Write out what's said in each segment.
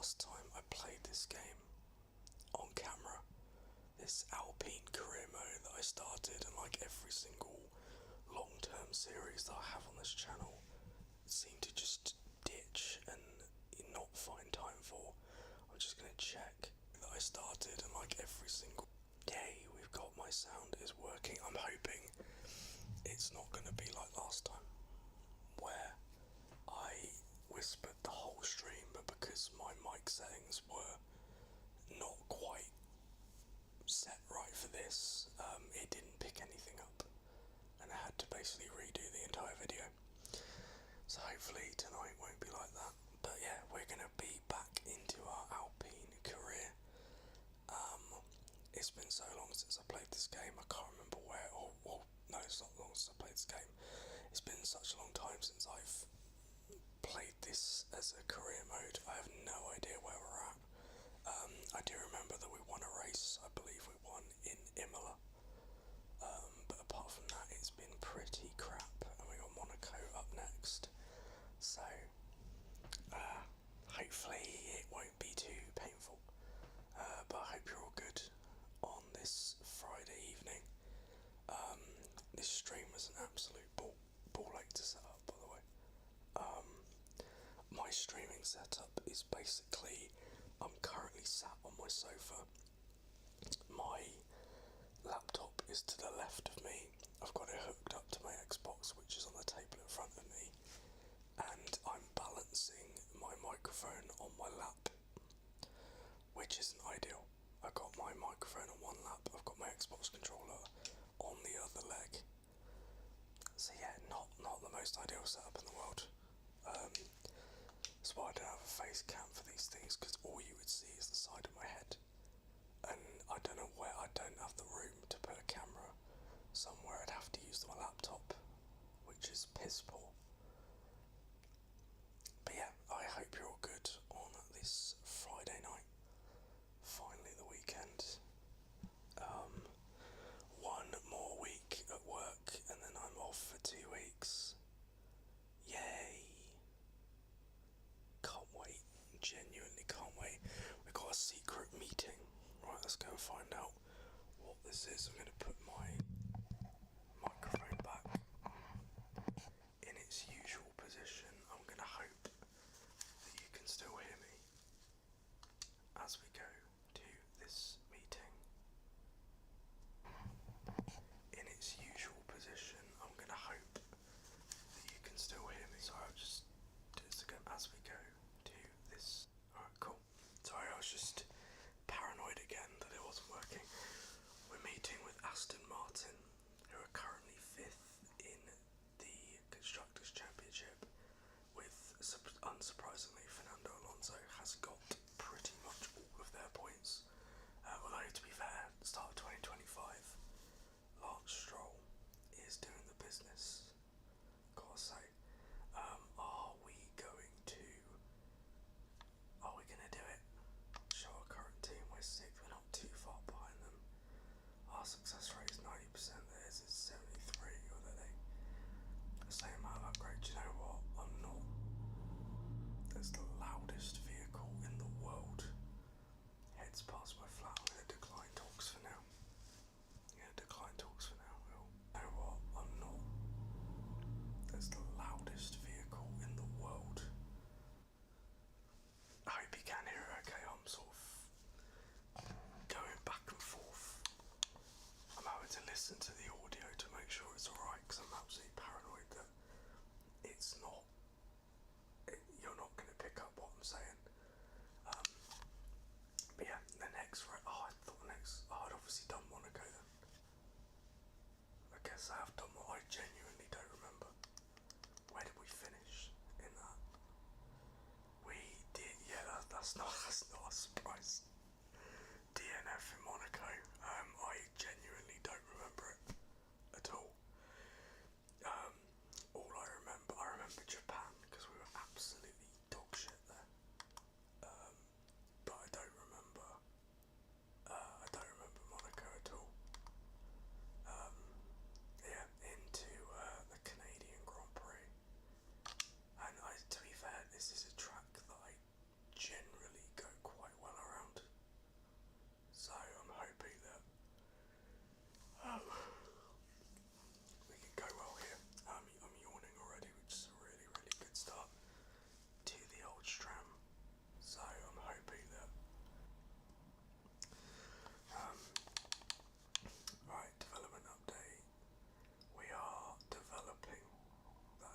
last time I played this game on camera. This Alpine career mode that I started, and like every single long-term series that I have on this channel, seem to just ditch and not find time for. I'm just gonna check that I started, and like every single day we've got my sound is working. I'm hoping it's not gonna be like last time where I whispered the whole stream, but because my mic settings were not quite set right for this, it didn't pick anything up, and I had to basically redo the entire video. So hopefully tonight won't be like that. But yeah, we're gonna be back into our Alpine career. It's been so long since I played this game, I can't remember where, no, it's not long since I played this game. It's been such a long time since I've played this as a career mode. I have no idea where we're at. I do remember that we won a race. I believe we won in Imola. But apart from that, it's been pretty crap, and we got Monaco up next. So, hopefully it won't be too painful. But I hope you're all good on this Friday evening. This stream was an absolute ball ache to set up, by the way. My streaming setup is basically, I'm currently sat on my sofa. My laptop is to the left of me. I've got it hooked up to my Xbox, which is on the table in front of me, and I'm balancing my microphone on my lap, which isn't ideal. I've got my microphone on one lap, I've got my Xbox controller on the other leg. So yeah, not the most ideal setup in the world. That's why I don't have a face cam for these things, because all you would see is the side of my head. And I don't know where, I don't have the room to put a camera somewhere. I'd have to use my laptop, which is piss poor. But yeah, I hope you're all good on this Friday night. Finally the weekend. One more week at work and then I'm off for 2 weeks. Yay! Can't wait. Genuinely can't wait. We've got a secret meeting. Right, let's go and find out what this is. I'm going to put my microphone back in its usual position. I'm going to hope that you can still hear me as we go to this meeting. In its usual position. I'm going to hope that you can still hear me. Sorry, I'll just do this again as we go to this. Alright, cool. Sorry, I was just paranoid again that it wasn't working. We're meeting with Aston Martin, who are currently 5th in the Constructors' Championship, with, unsurprisingly, Fernando Alonso has got pretty much all of their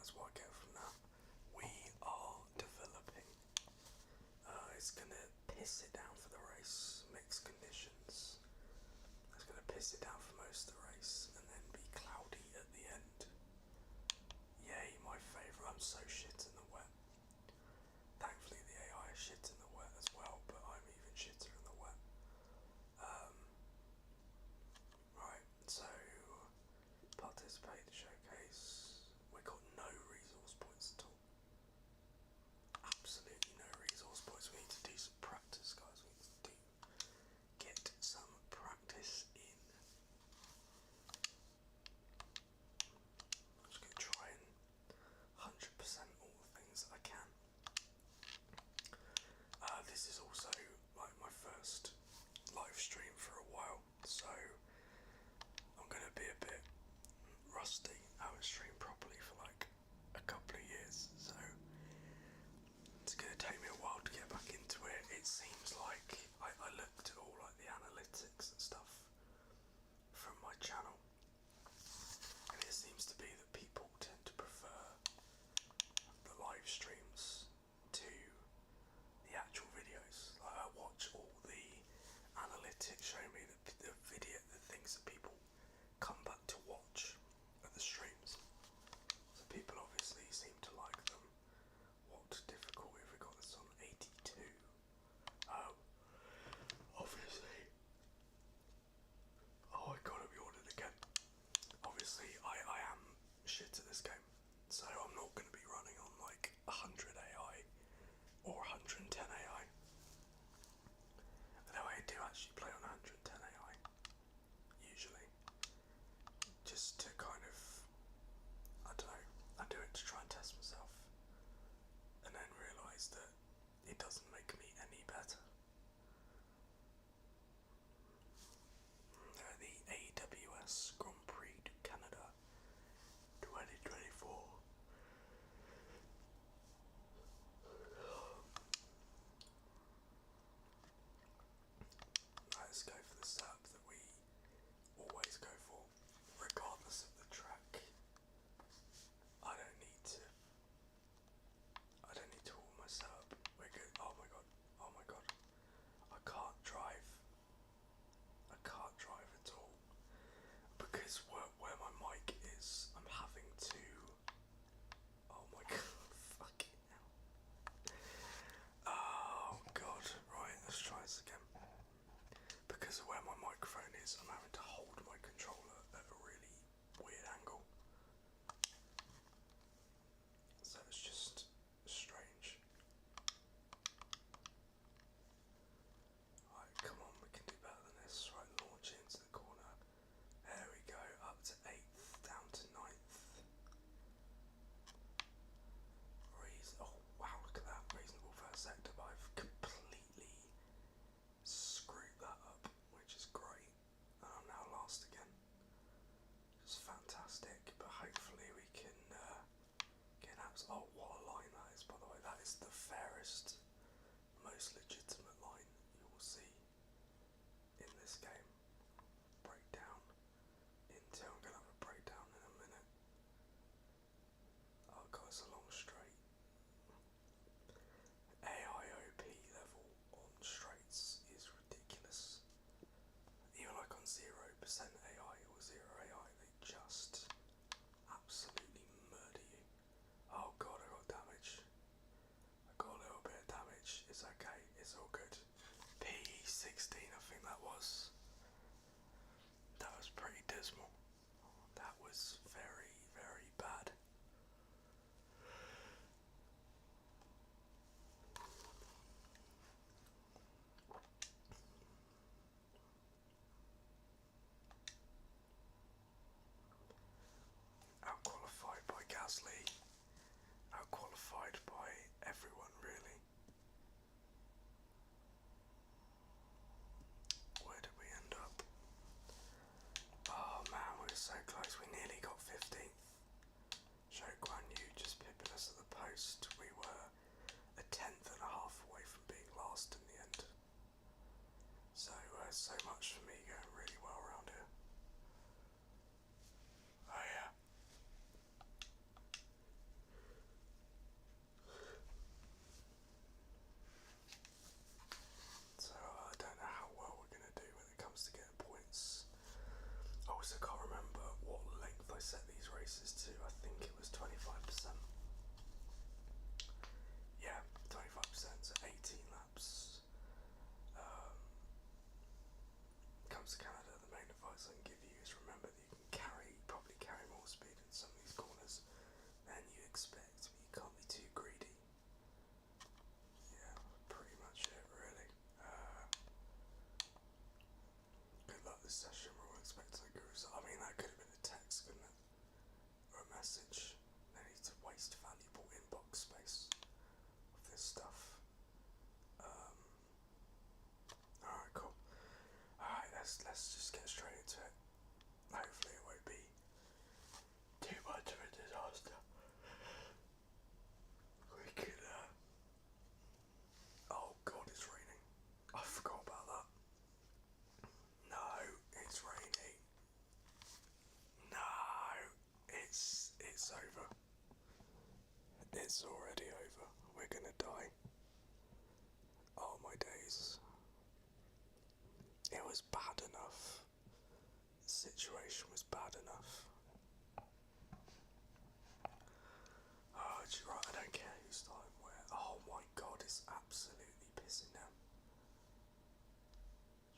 that's what I get from that. We are developing. It's gonna piss it down for the race, mixed conditions. It's gonna piss it down for most of the race, and then be cloudy at the end. Yay, my favourite. I'm so shit in the wet. Thankfully the AI is shit in the wet as well, but I'm even shitter in the wet. Right, so participate in the showcase. We got no resource points at all. Absolutely no resource points. We need to do some practice, guys. We need to get some practice in. I'm just going to try and 100% all the things that I can. This is also like my first live stream for a while, so I'm going to be a bit rusty. I haven't streamed properly for like a couple of years, so it's going to take me a while to get back into it. It seems like I looked at all like the analytics and stuff from my channel, and it seems to be that people tend to prefer the live streams to the actual videos. Like I watch all the analytics show me the things that people come back to watch at the streams. So people obviously seem to like them. What difficulty have we got this on? 82. Obviously. Oh my god, we ordered again. Obviously, I am shit at this game, so I'm not going to be running on like 100 AI or 110 AI. Although I do actually play on 110 AI, usually, just to kind of, I don't know, I do it to try and test myself, and then realise that it doesn't make me any better. The AWS Grand Prix du Canada 2024. Let's go for the setup that we always go for, regardless of the track. I don't need to warm my setup. We're good. Oh my god. Oh my god. I can't drive. I can't drive at all. Because where my mic is, I'm having to... Oh my god. Fucking hell. Oh god. Right, let's try this again. Because of where my microphone is, I'm having to hold my controller at a really weird angle. So it's just strange. Right, come on, we can do better than this. Right, launch into the corner. There we go, up to 8th, down to 9th. Oh wow, look at that, reasonable first sector, but I've completely screwed that up, which is great. And I'm now last again. It's fantastic, but hopefully we can get an abs. Oh, what a line that is, by the way. That is the fairest, most legitimate line you will see in this game. Breakdown into. I'm gonna have a breakdown in a minute. Oh god, it's a long straight. AIOP level on straights is ridiculous. Even like on 0% AI or 0 AI, they just absolutely murder you. Oh god, I got damage. I got a little bit of damage. It's okay, it's all good. P16, I think that was. That was pretty dismal. That was very, very bad. Out-qualified by Gasly. Out-qualified by everyone, really. Where did we end up? Oh man, we were so close. We nearly got 15th. Zhou Guanyu just pipping us at the post. We were a 10th and a half away from being last in the end. So, so much for me going really well around here. Oh yeah. It's already over. We're gonna die. Oh my days. It was bad enough. The situation was bad enough. Oh, you're right, I don't care who's starting where. Oh my god, it's absolutely pissing down.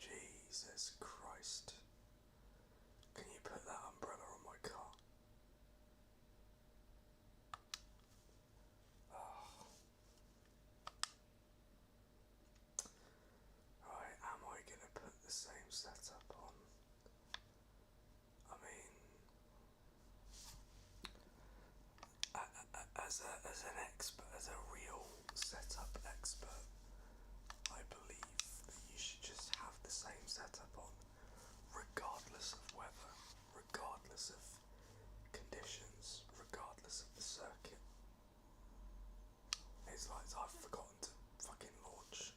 Jesus Christ. Can you put that umbrella on my car? Oh. Right, am I gonna put the same setup on? I mean, as an expert, as a real setup expert, I believe that you should just have the same setup on, regardless of weather, regardless of conditions, regardless of the circuit. It's like I've forgotten to fucking launch.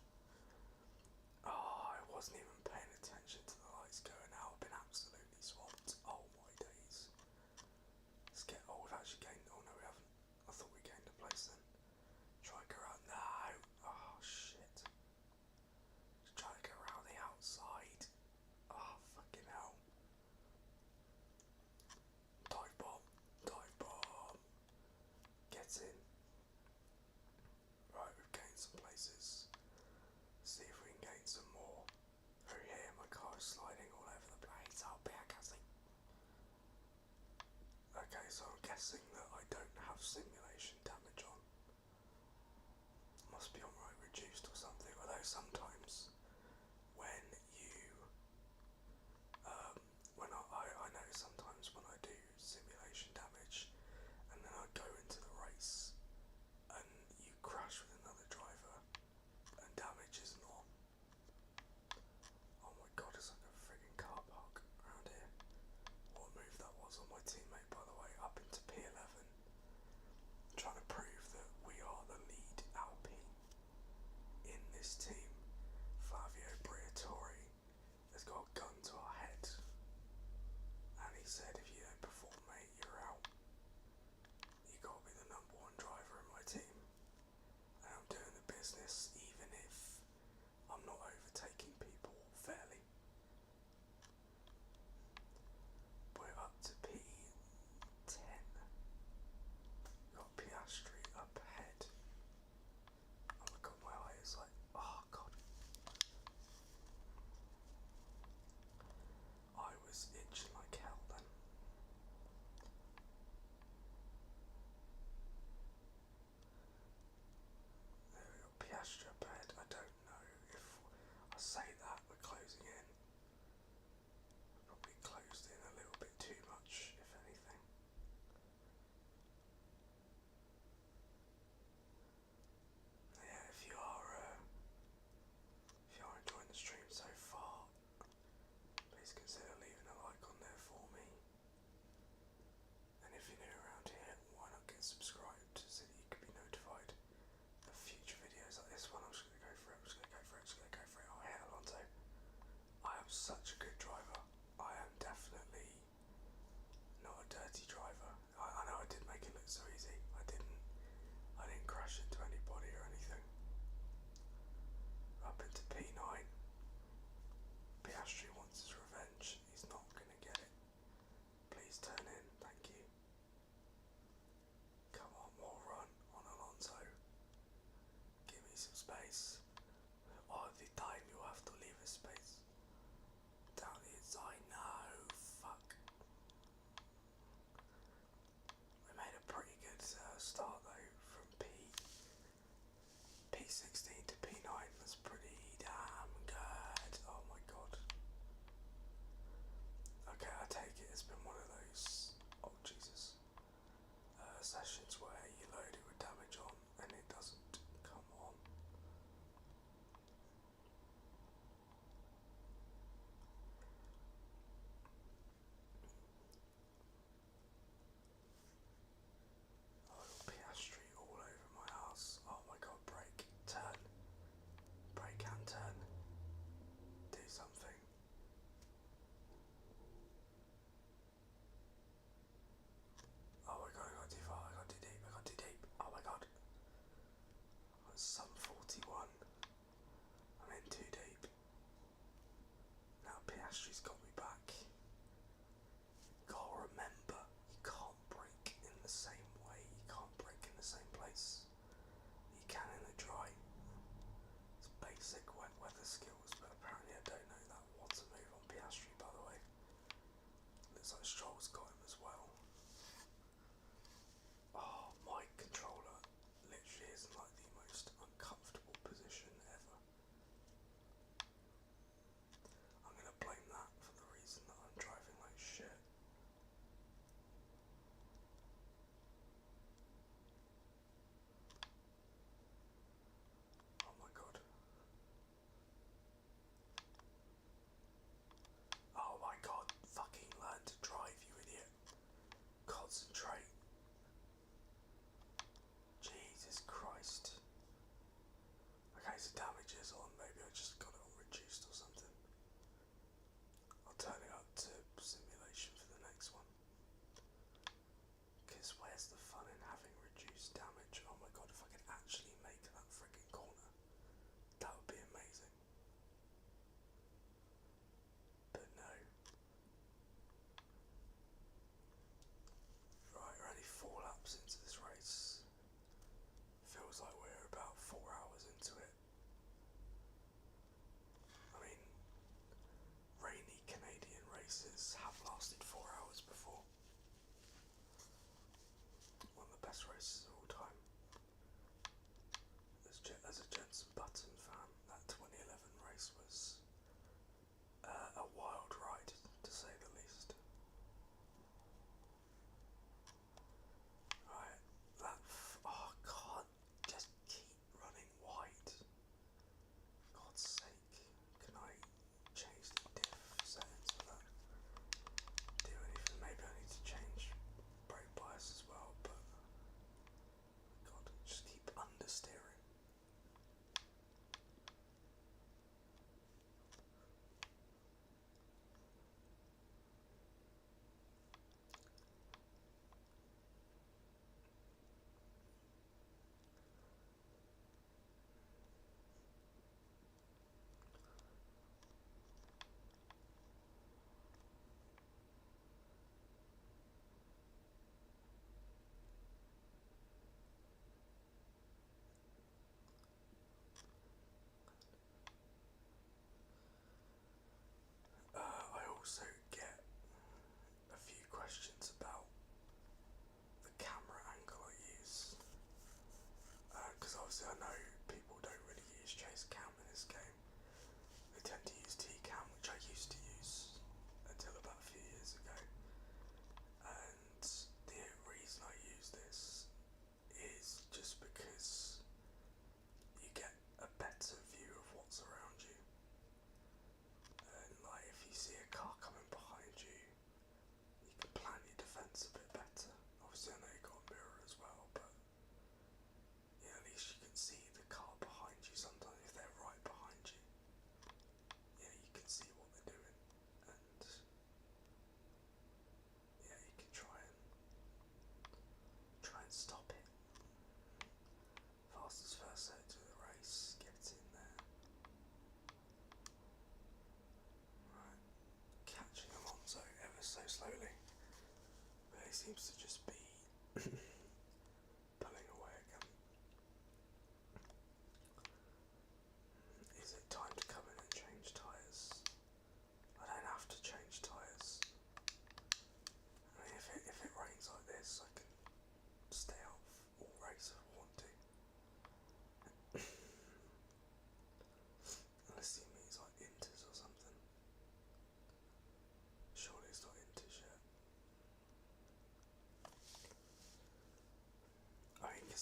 Oh, I wasn't even paying attention to the lights going out. I've been absolutely swamped. Oh my days. Let's get. Oh, we've actually gained. Oh no, we haven't. I thought we gained a place then. Try to go around. No. Oh shit. Try to go around the outside. Oh fucking hell. Dive bomb. Dive bomb. Get in. Right, we've gained some places. See if we can gain some more. Through here, my car is sliding all over the place. Oh, bear casting. Okay, so I'm guessing that I don't have simulation damage on. Must be on right reduced or something. Although sometimes when you, when I know sometimes when I do simulation damage, and then I go into the race, and you crash with another driver, and damage isn't on. Oh my god, it's like a friggin' car park around here. What move that was on my teammate, by the way, up into P11. Trying to prove that we are the lead Alpine in this team. Flavio Briatore has got a gun to our head, and he said, if you don't perform, mate, you're out. You gotta be the number one driver in my team, and I'm doing the business even if I'm not overtaking people fairly. We're up to P10. Got Piastri up ahead. Oh my god, my eye is like, oh god. I was itching like hell then. There we go, Piastri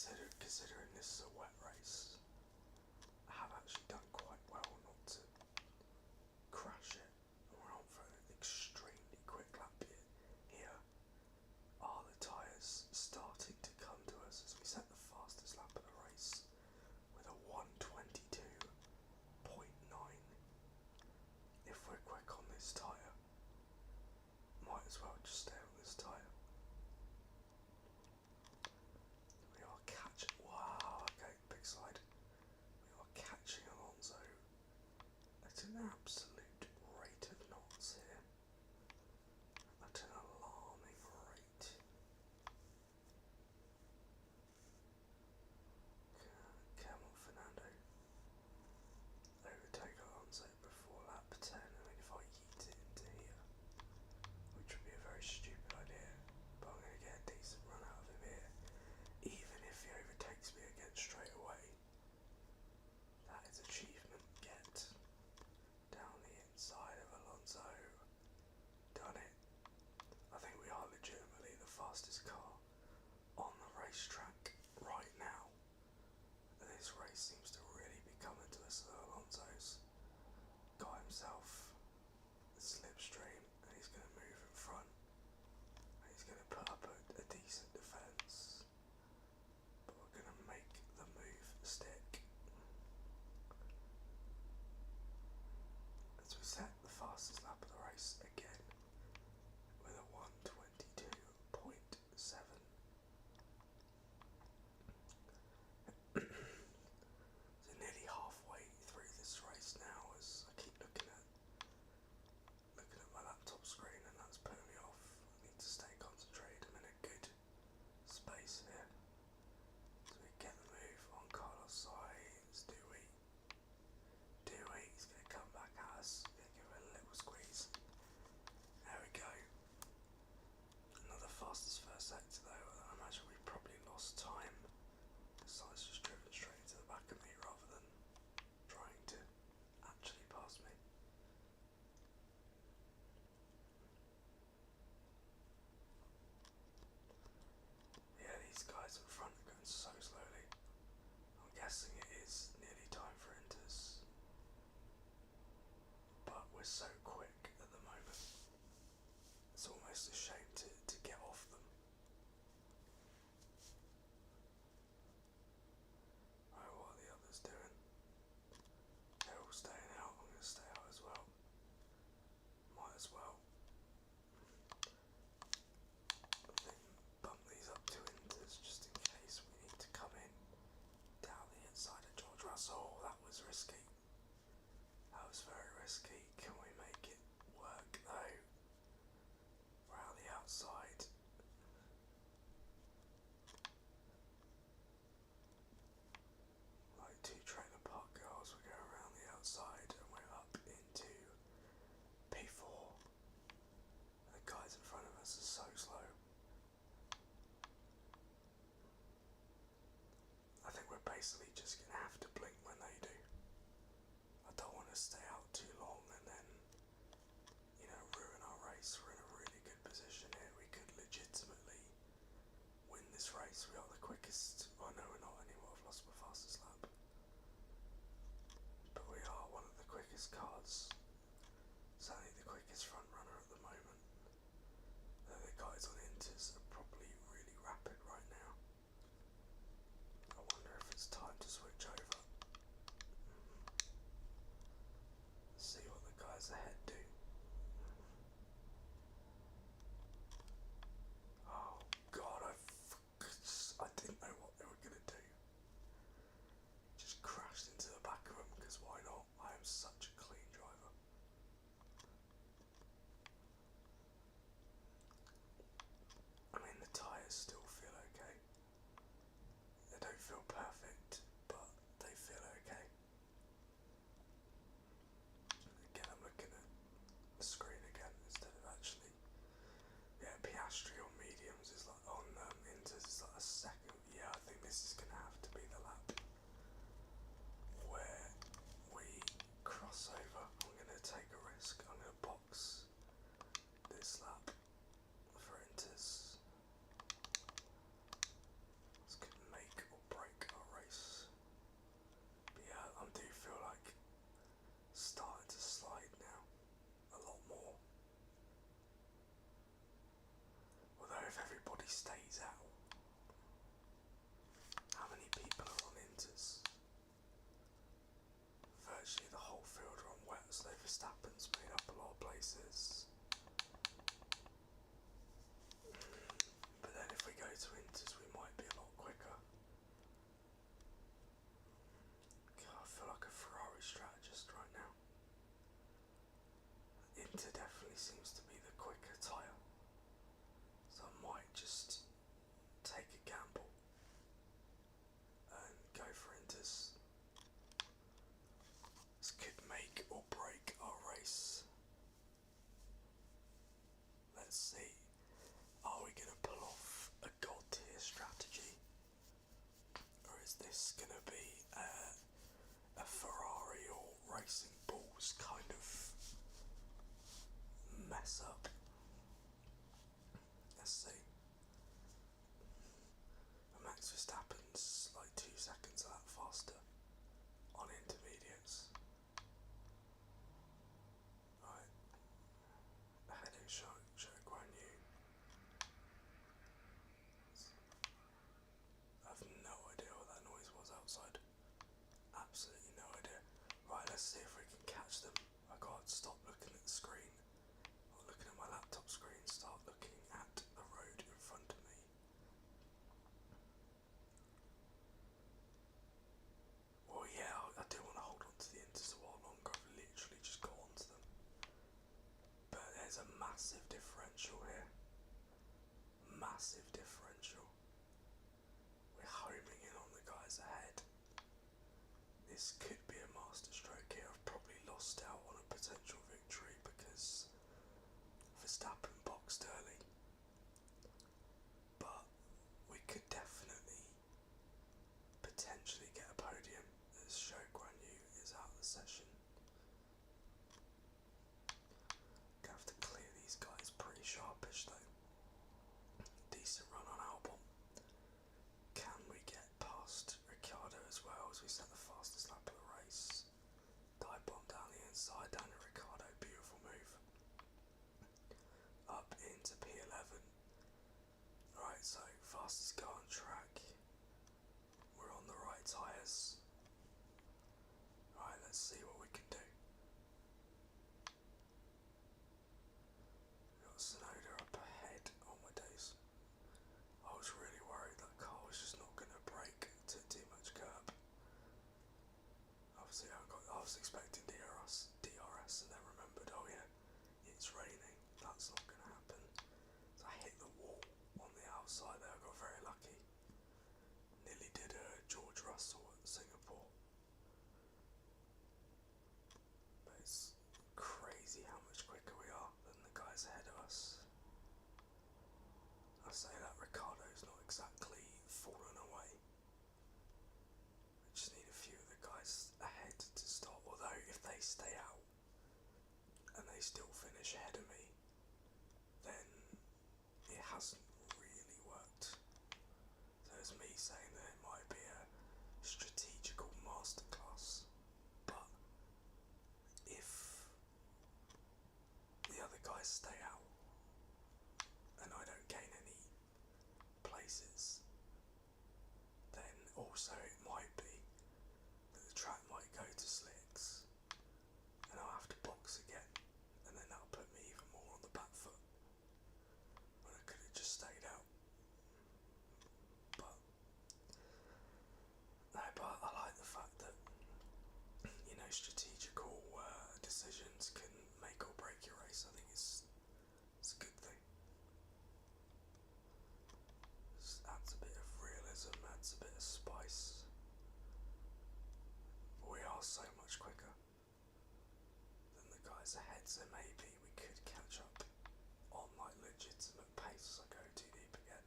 considering this is a wet race, I have actually done quite well not to crash it. We're on for an extremely quick lap here. Are the tyres starting to come to us as we set the fastest lap of the race with a 1:22.9? If we're quick on this tyre, might as well just stay on this tyre. We are catching. Wow, okay, big slide. We are catching Alonso at an absolute rate of knots here. At an alarming rate. Come on, Fernando. Overtake Alonso before lap 10. I mean, if I yeet it into here, which would be a very stupid idea, but I'm going to get a decent run out of him here. Even if he overtakes me again straight away, that is achievement get. Down the inside of Alonso. Done it. I think we are legitimately the fastest car on the racetrack right now. And this race seems to really be coming to us. Alonso's got himself the slipstream and he's going to move in front. And he's going to put up a decent defence. But we're going to make the move stick. As we set the fastest lap of the race again with a 1:22.7. So nearly halfway through this race now as I keep looking at my laptop screen and that's putting me off. I need to stay concentrated. I'm in a good space here. So we get the move on Carlos Sainz. Do we? He's going to come back at us. Give it a little squeeze. There we go. Another fastest first sector though. I imagine we probably lost time. Sainz just driven straight to the back of me rather than trying to actually pass me. Yeah, these guys in front are going so slowly. I'm guessing it is nearly time for inters. But we're so quick at the moment. It's almost a shame to get off them. Right, what are the others doing? They're all staying out. I'm going to stay out as well. Might as well. I think bump these up to inters just in case we need to come in down the inside of George Russell. That was risky. That was very risky. Can we make it work though? We're out the outside. Like two trailer park girls, we're going around the outside and we're up into P4. The guys in front of us are so slow. I think we're basically just going to have to blink when they do. I don't want to stay out too long and then, ruin our race. We're in a really good position here. We could legitimately win this race. We are the quickest. Oh no, we're not anymore. I've lost my fastest lap. But we are one of the quickest cars. Certainly the quickest front runner at the moment. The guys on inters are probably really rapid right now. I wonder if it's time to switch over. See what the guys ahead do. Oh god, I didn't know what they were going to do. Just crashed into the back of them because why not? I am such a clean driver. stays out. How many people are on Inters? Virtually the whole field are on wets, though Verstappen's made up a lot of places. But then if we go to Inters, we might be a lot quicker. God, I feel like a Ferrari strategist right now. Inter definitely seems to be the quicker tyre, so I might just take a gamble and go for Inters. This could make or break our race. Let's see. Are we going to pull off a god tier strategy? Or is this going to be a Ferrari or Racing Bulls kind of mess up? Let's see. Max Verstappen's like 2 seconds of that faster on intermediates. Right. Ahead in Zhou Guan Yu. I have no idea what that noise was outside. Absolutely no idea. Right, let's see if we can catch them. I gotta stop looking at the screen. Or looking at my laptop screen, start looking at the road in front of me. Well, yeah, I do want to hold on to the Inters a while longer. I've literally just got onto them. But there's a massive differential here. Massive differential. We're homing in on the guys ahead. This could be a masterstroke here. I've probably lost out on a potential victory because Verstappen boxed early. But we could definitely potentially get a podium as Zhou Guan Yu is out of the session. Gonna have to clear these guys pretty sharpish though. Decent run on Albon. Can we get past Ricciardo as well as we set the fastest lap of the race? Dive bomb down the inside, down to Ricciardo, beautiful move. Up into P11. Right, so fastest car on track. We're on the right tyres. Right, let's see what we can do. Got Tsunoda up ahead. Oh my days. I was really worried that car was just not going to brake to too much curb. Obviously I was expecting DRS and then remembered, oh yeah, it's raining, that's not going to happen. So I hit the wall on the outside there, I got very lucky. Nearly did a George Russell at Singapore. But it's crazy how much quicker we are than the guys ahead of us. I say that Ricciardo's not exactly fallen away. We just need a few of the guys ahead to stop, although if they stay out and they still finish ahead of me, then it hasn't really worked. So it's me saying that it might be a strategical masterclass, but if the other guys stay out and I don't gain any places, then also it might be that the track might go to slicks and I'll have to box again, and then that'll put me even more on the back foot when I could have just stayed out. But no, but I like the fact that, you know, strategical decisions can make or break your race. I think it's a good thing. Adds a bit of realism, adds a bit of spice. We are so much quicker than the guys ahead, so maybe we could catch up on like legitimate pace. I go too deep again.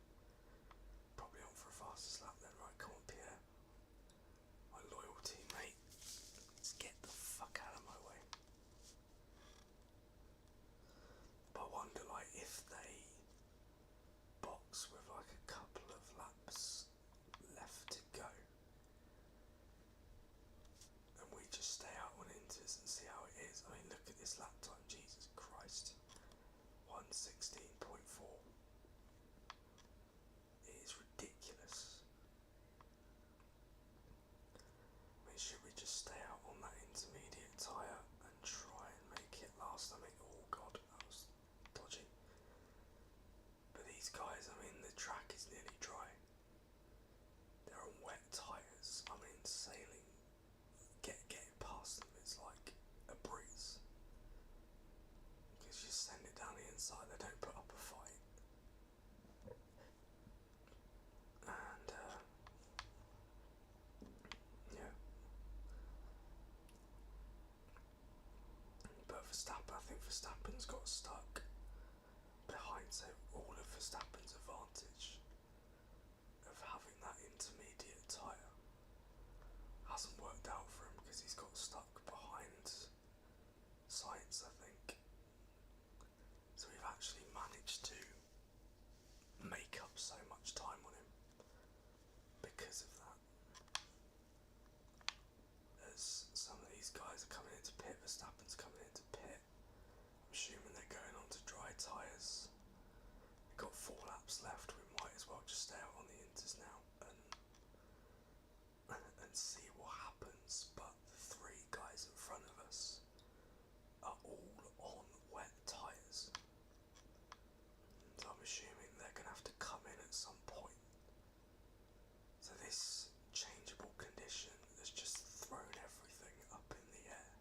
Probably on for a fastest lap then, right? Come on, Pierre. My loyal teammate. Let's get the fuck out of my way. But I wonder, like, if they box with like a couple of laps left to go and we just stay out on Inters and see how it is. I mean, look at this lap time, Jesus Verstappen's got stuck behind, so all of Verstappen's advantage of having that intermediate tyre hasn't worked out for him because he's got stuck behind Sainz, I think. So we've actually managed to make up so much time on him because of that. As some of these guys are coming into pit, Verstappen's coming into pit. I'm assuming they're going on to dry tyres. We've got 4 laps left, we might as well just stay out on the inters now and see what happens, but the 3 guys in front of us are all on wet tyres. So I'm assuming they're going to have to come in at some point. So this changeable condition has just thrown everything up in the air.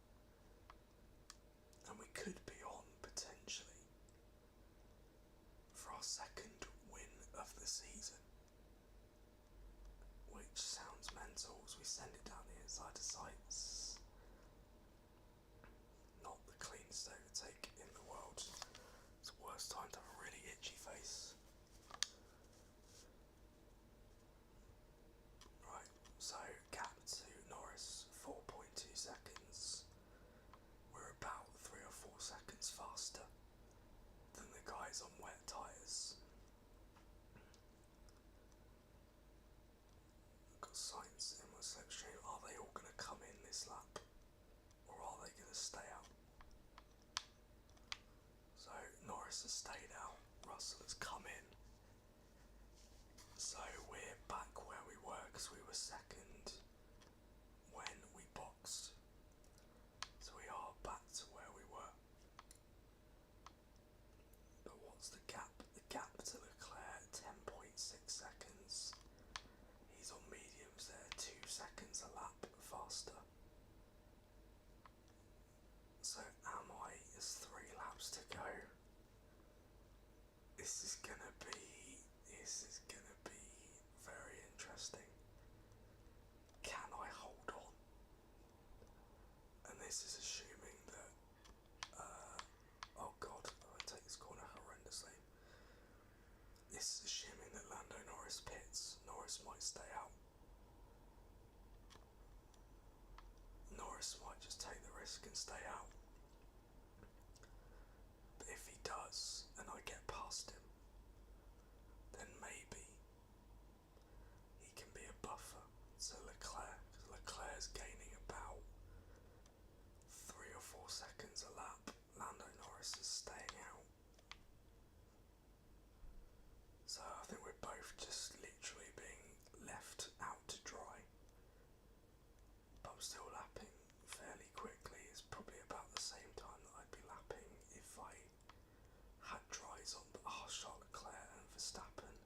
And we could be on, potentially, for our second win of the season. Which sounds mental as we send it down the inside of Sainz. Not the cleanest overtake in the world. It's the worst time to have a really itchy face. Right, so gap to Norris, 4.2 seconds. We're about 3 or 4 seconds faster than the guys on wet tyres. Got Sainz in my slipstream. Are they all going to come in this lap? Or are they going to stay out? So Norris has stayed out, Russell has come in. So we're back where we were because we were second when we boxed. So we are back to where we were. But what's the gap? The gap to Leclerc, 10.6 seconds. He's on mediums there, 2 seconds a lap faster. So am I? There's 3 laps to go. This is gonna be very interesting. Can I hold on? And this is assuming that oh god, I'm gonna take this corner horrendously. This is assuming that Lando Norris pits. Norris might stay out. Norris might just take the risk and stay out. But if he does, and I get past him, then maybe he can be a buffer to Leclerc, because Leclerc's gaining about 3 or 4 seconds a lap. Lando Norris is staying out. So I think we're both just literally being left out to dry. But I'm still lapping fairly quickly. It's probably about the same time that I'd be lapping if I had dries on. But Charles Leclerc and Verstappen,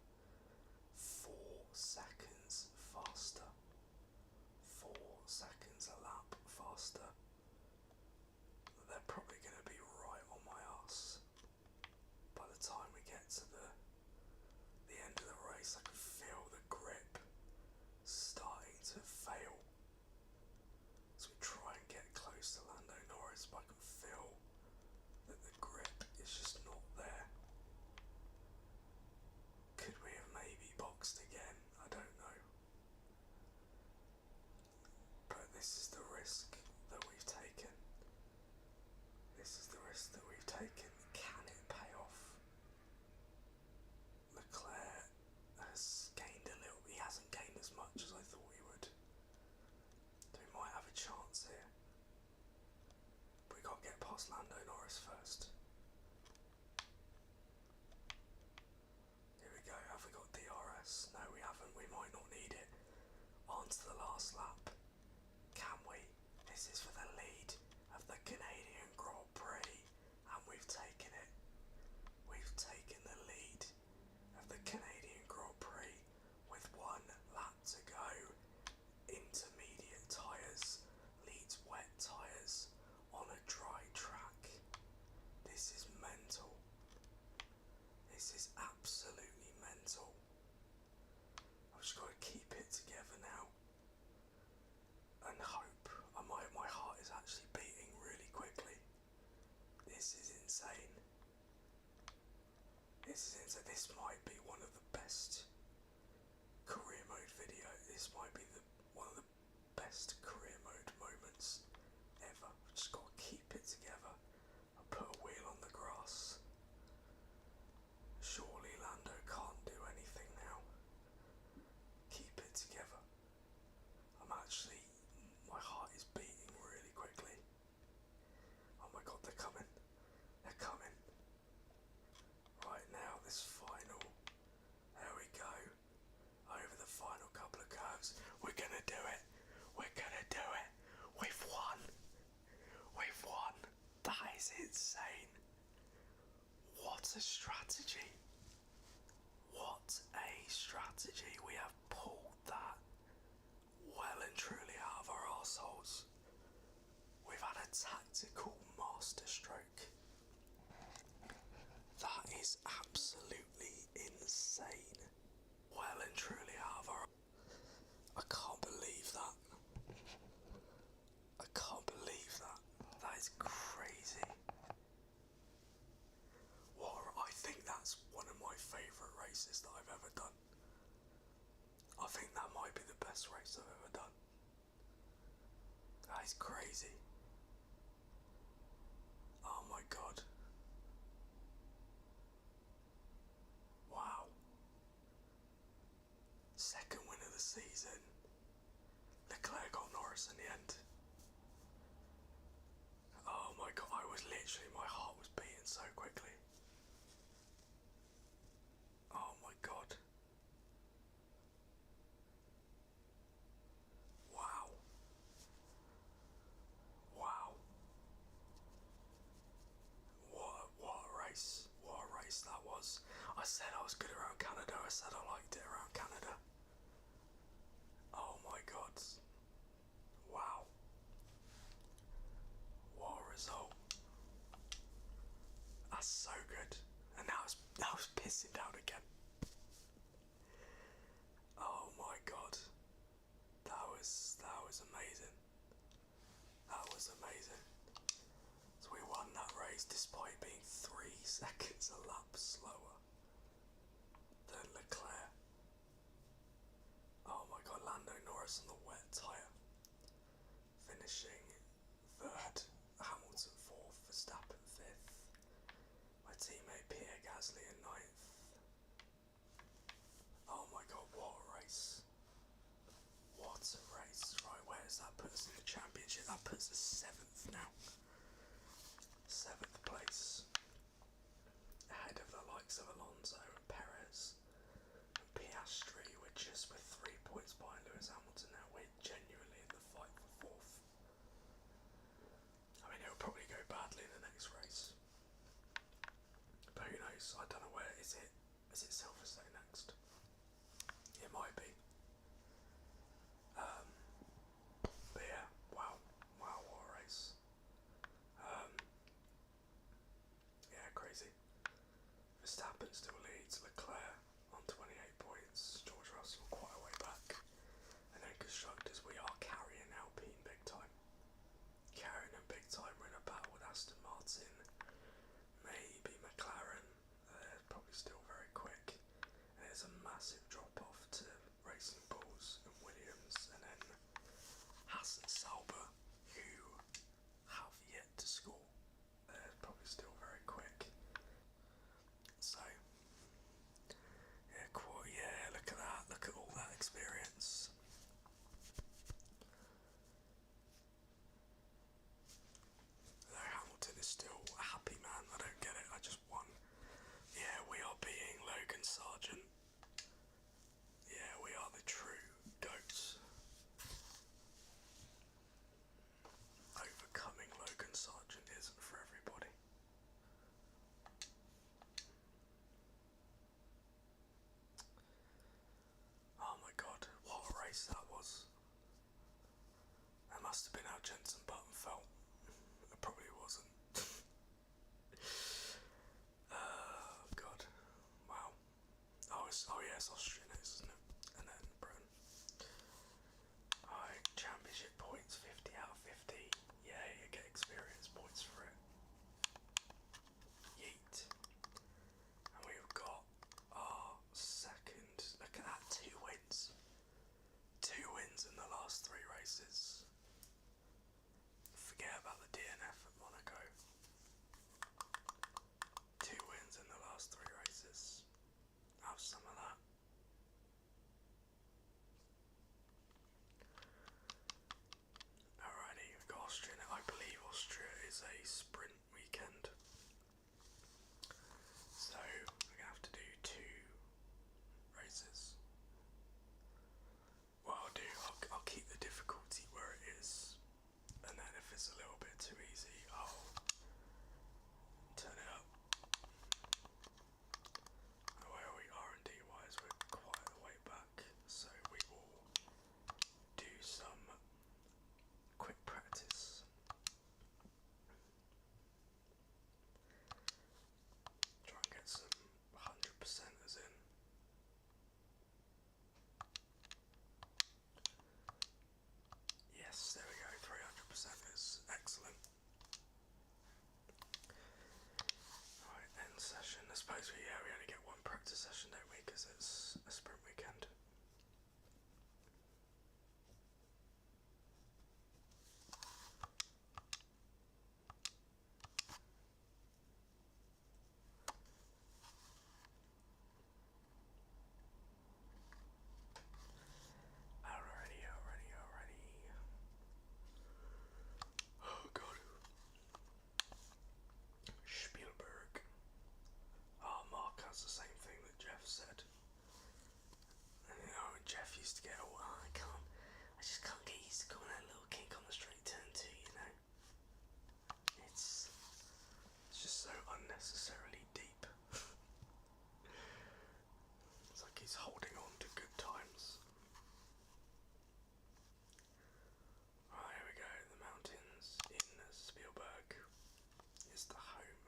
4 seconds faster. 4 seconds a lap faster. They're probably going to be right on my arse by the time we get to the end of the race. I can feel the grip starting to fail. So we try and get close to Lando Norris, but I can feel that the grip is just not there. Could we have maybe boxed again? I don't know. But this is the risk that we've taken. This is the risk that we've taken. Can it pay off? Leclerc has gained a little. He hasn't gained as much as I thought he would. So we might have a chance here. But we got to get past Lando Norris first. Here we go. Have we got DRS? No, we haven't. We might not need it. On to the last lap. Can we? This is for the lead of the Canadian Grand Prix, and we've taken it. We've taken the lead of the Canadian Grand Prix with 1 lap to go. Intermediate tyres leads wet tyres on a dry track. This is mental. This is absolutely mental. I've just got to keep it together now and hope. My heart is actually beating really quickly. might be one of the best career mode video. This might be one of the best career mode moments ever. Just gotta keep it together. I put a wheel on the grass. Surely Lando can't do anything now. Keep it together. My heart is beating really quickly. Oh my god, they're coming. They're coming. Right now, this final. There we go. Over the final couple of curves. We're gonna do it. We're gonna do it. We've won. We've won. That is insane. What a strategy. What a strategy. We have pulled that well and truly out of our arseholes. We've had a tactical masterstroke. That is absolutely insane. Well and truly out of our... I can't believe that. I can't believe that. That is crazy. I think that's one of my favourite races that I've ever done. I think that might be the best race I've ever done. That is crazy. Oh my god. Wow. Second win of the season. Leclerc got Norris in the end. Oh my god, my heart was beating so quickly. Oh my god. Wow. Wow. What a race. What a race that was. I said I was good around Canada. I said I liked it around Canada. Oh my god. Wow. What a result. That's so good. And now it's pissing down again. Oh my god. That was amazing. That was amazing. So we won that race despite being 3 seconds a lap slower than Leclerc. Oh my god, Lando Norris on the wet tyre. Finishing 3rd, Hamilton 4th, Verstappen 5th. My teammate Pierre Gasly in 9th. Oh my god, what a race. What a race. Right, where does that put us in the championship? That puts us 7th now. 7th place. Ahead of the likes of Alonso and Perez and Piastri. We're just with 3 points behind Lewis Hamilton now. We're genuinely in the fight for 4th. I mean, it'll probably go badly in the next race. But who knows? I don't know where. Is it Silverstone next? It might be. But yeah, wow, what a race. Yeah, crazy. Verstappen still leads, Leclerc on 28 points, George Russell quite a way back. And then constructors, we are carrying Alpine big time. Carrying them big time. We're in a battle with Aston Martin, maybe McLaren. They're probably still very quick. And it's a massive drop off to Red DNF at Monaco. 2 wins in the last 3 races. Have some of that. Alrighty, we've got Austria. I believe Austria is a sprint weekend. So we're gonna have to do 2 races. What I'll do, I'll keep the difficulty where it is, and then if it's a little bit too easy, I'll turn it up. Where are we R&D wise? We're quite a way back, so we will do some quick practice. Try and get some 100%ers in. Yes, there we go, 300%ers. Excellent. Right, end session. I suppose we only get 1 practice session, don't we? Because it's a sprint weekend. Alrighty. Oh god. Spielberg. Oh, Mark has the same thing that Jeff said. And Jeff used to get, I just can't get used to going that little kick on the straight turn too, It's just so unnecessarily deep. It's like he's holding on to good times. Right, here we go. The mountains in Spielberg is the home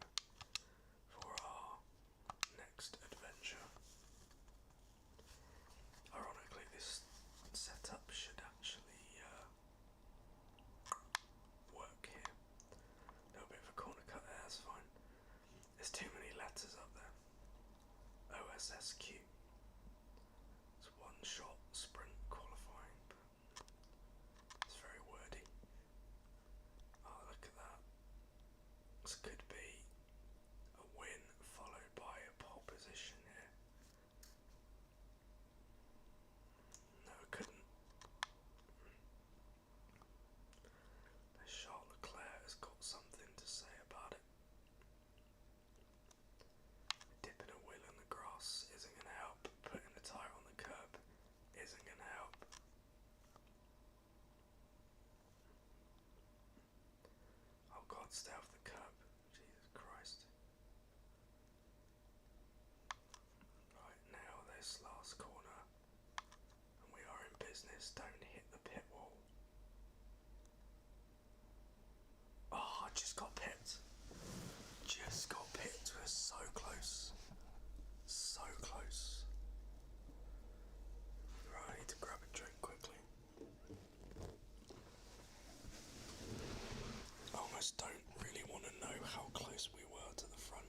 for our next adventure. Ironically, this setup should actually work here. A little bit of a corner cut there, that's fine. There's too many letters up there. OSSQ. It's 1 shot sprint qualifying, but it's very wordy. Oh, look at that. This could be a win followed by a pole position here. No, it couldn't. Charles Leclerc has got something to say about it. Dipping a wheel in the grass isn't going to help. Putting the tyre on the curb isn't going to help. Oh god, stay off the curb. Jesus Christ. Right, now this last corner. And we are in business. Don't hit the pit wall. Oh, I just got pipped. We're so close. So close. Right, I need to grab a drink quickly. I almost don't really want to know how close we were to the front.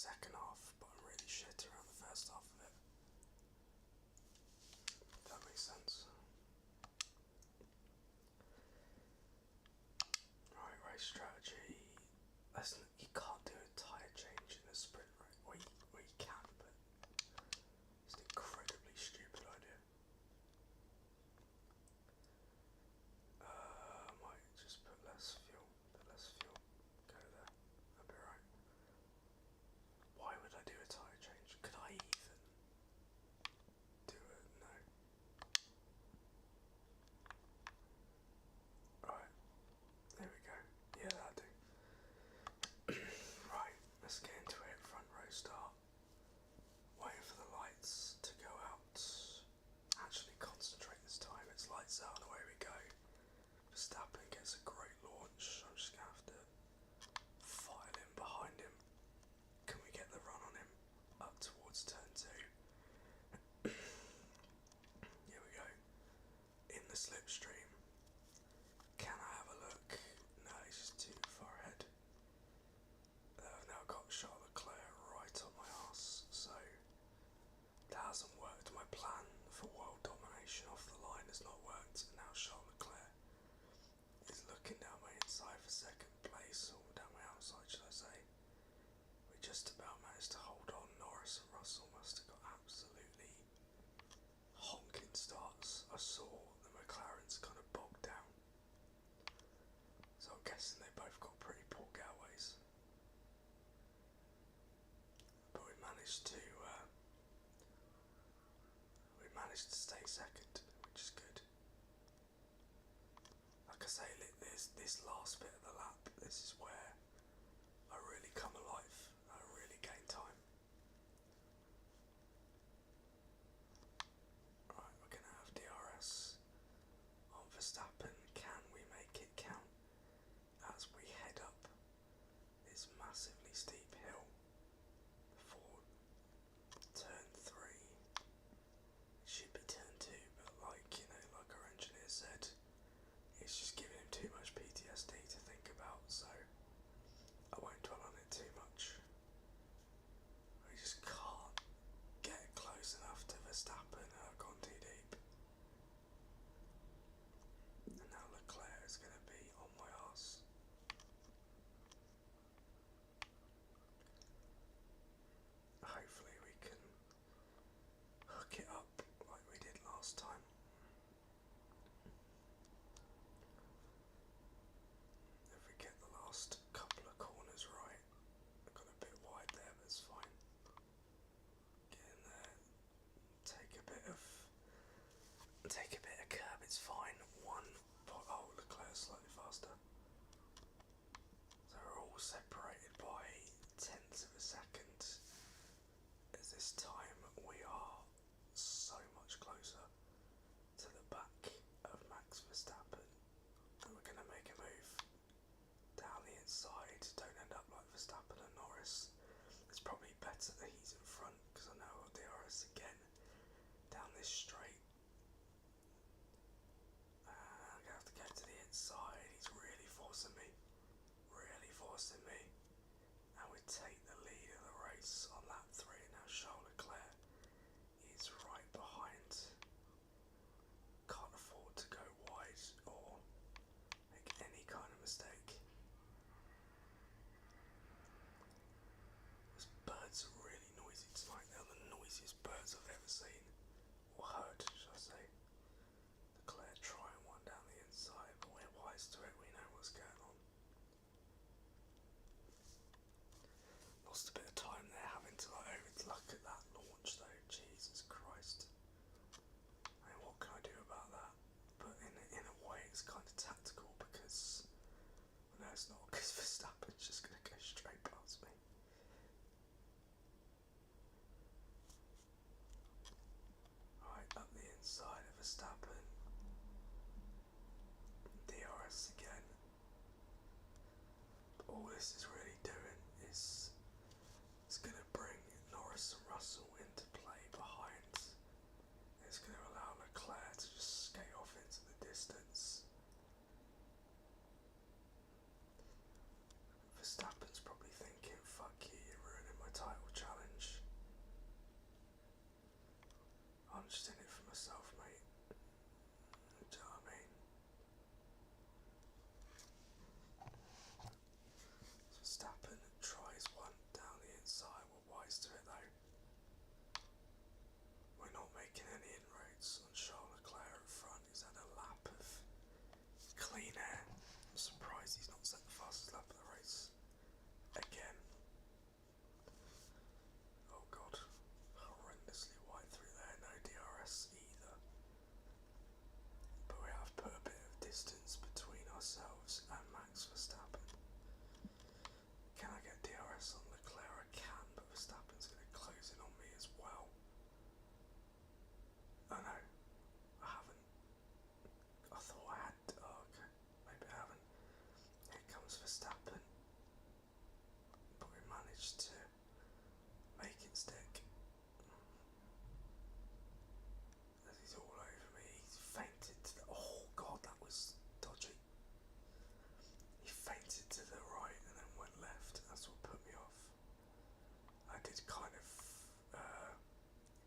second half, but I'm really shit around the first half of it. If that makes sense. Right, race strategy. You can't do a tyre change in a sprint, right? Well, you can, but it's an incredibly stupid idea. Might just put less fuel. Go there. That'll be right. Why would I do a tyre change? Could I even do it? No. Right. There we go. Yeah, that'll do. Right. Let's get into it. Front row start. Waiting for the lights to go out. Actually concentrate this time. It's lights out and away we go. Verstappen gets a great launch. I'm just going to have to file in behind him. Can we get the run on him up towards turn 2? Here we go. In the slipstream. Can I have a look? No, he's just too far ahead. I've now got Charles Leclerc right on my arse, so that hasn't worked. My plan for world domination off the line has not worked, and now Charles Leclerc is looking down my inside for second place, or down my outside, should I say. We just about managed to hold on. Norris and Russell must have got absolutely honking starts. I saw the McLarens kind of bogged down, so I'm guessing they both got pretty poor getaways. But we managed to stay second, which is good. Like I say, this last bit of the lap, this is where I really come alive. I really gain time. Right, we're gonna have DRS on Verstappen. Can we make it count as we head up this massively steep hill before turn 3? It should be turn 2, but like our engineer said, it's just giving him too much PTSD to think about, so I won't dwell on it too much. We just can't get close enough to Verstappen, and I've gone too deep. And now Leclerc is going to be on my arse. Hopefully we can hook it up like we did last time. If we get the last couple of corners right, I got a bit wide there, but it's fine. Get in there, take a bit of curb, it's fine. Oh, Leclerc's slightly faster. So we're all separated by tenths of a second. At this time, we are so much closer to the back of Max Verstappen, and we're going to make a move down the inside. Don't end up like Verstappen and Norris. It's probably better that he's in front, because I know I'll DRS again down this straight. I'm going to have to go to the inside. He's really forcing me. And we take the lead of the race on lap 3. Now Charles Leclerc is right behind. Can't afford to go wide or make any kind of mistake. Those birds are really noisy tonight. They're the noisiest birds I've ever seen, or heard, should I say. Leclerc trying one down the inside, but we're wise to it. We know what's going on. Lost a bit of time there, having to look at that launch though. Jesus Christ. I mean, what can I do about that? But in a way, it's kind of tactical, because no, it's not, because Verstappen's just going to go straight past me. Right, up the inside of Verstappen. DRS again. But all this is really doing is it's going to bring Norris and Russell into play behind. It's going to allow Leclerc to just skate off into the distance. Verstappen's probably thinking, fuck you, you're ruining my title I'm just in it for myself, mate. Do you know what I mean? Verstappen tries one down the inside. We're wise to it though. We're not making any inroads on Charles Leclerc at front. He's had a lap of clean air. I'm surprised he's not set the fastest lap of the race again. Oh god, horrendously wide through there, no DRS either. But we have put a bit of distance between ourselves and Max Verstappen. Can I get DRS on Leclerc? I can, but Verstappen's going to close in on me as well. Oh no, I haven't. I thought I had. Oh, okay, maybe I haven't. Here comes Verstappen. But we managed to make it stick. As he's all over me, he's fainted to the. Oh god, that was dodgy. He fainted to the right and then went left. That's what put me off. I did kind of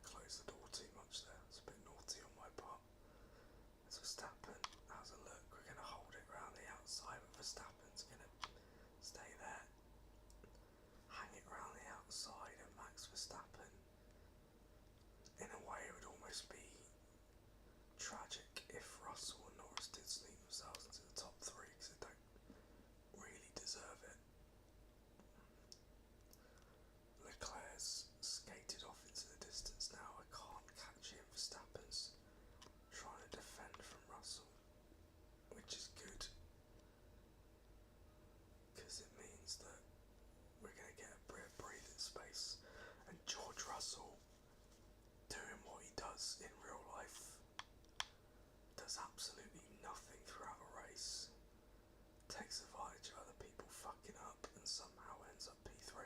close the door too much there. It's a bit naughty on my part. As Verstappen, how's a look? We're going to hold it around the outside, but Verstappen's going to stay there. Hang it around the outside, and Max Verstappen, in a way, it would almost be tragic if Russell and Norris did sneak themselves into the top three, because they don't really deserve it. Leclerc's skated off into the distance now. I can't catch him. Verstappen's trying to defend from Russell, which is good, because it means that we're going to get a bit of breathing space. And George Russell, doing what he does in real life, does absolutely nothing throughout a race, takes advantage of other people fucking up, and somehow ends up P3.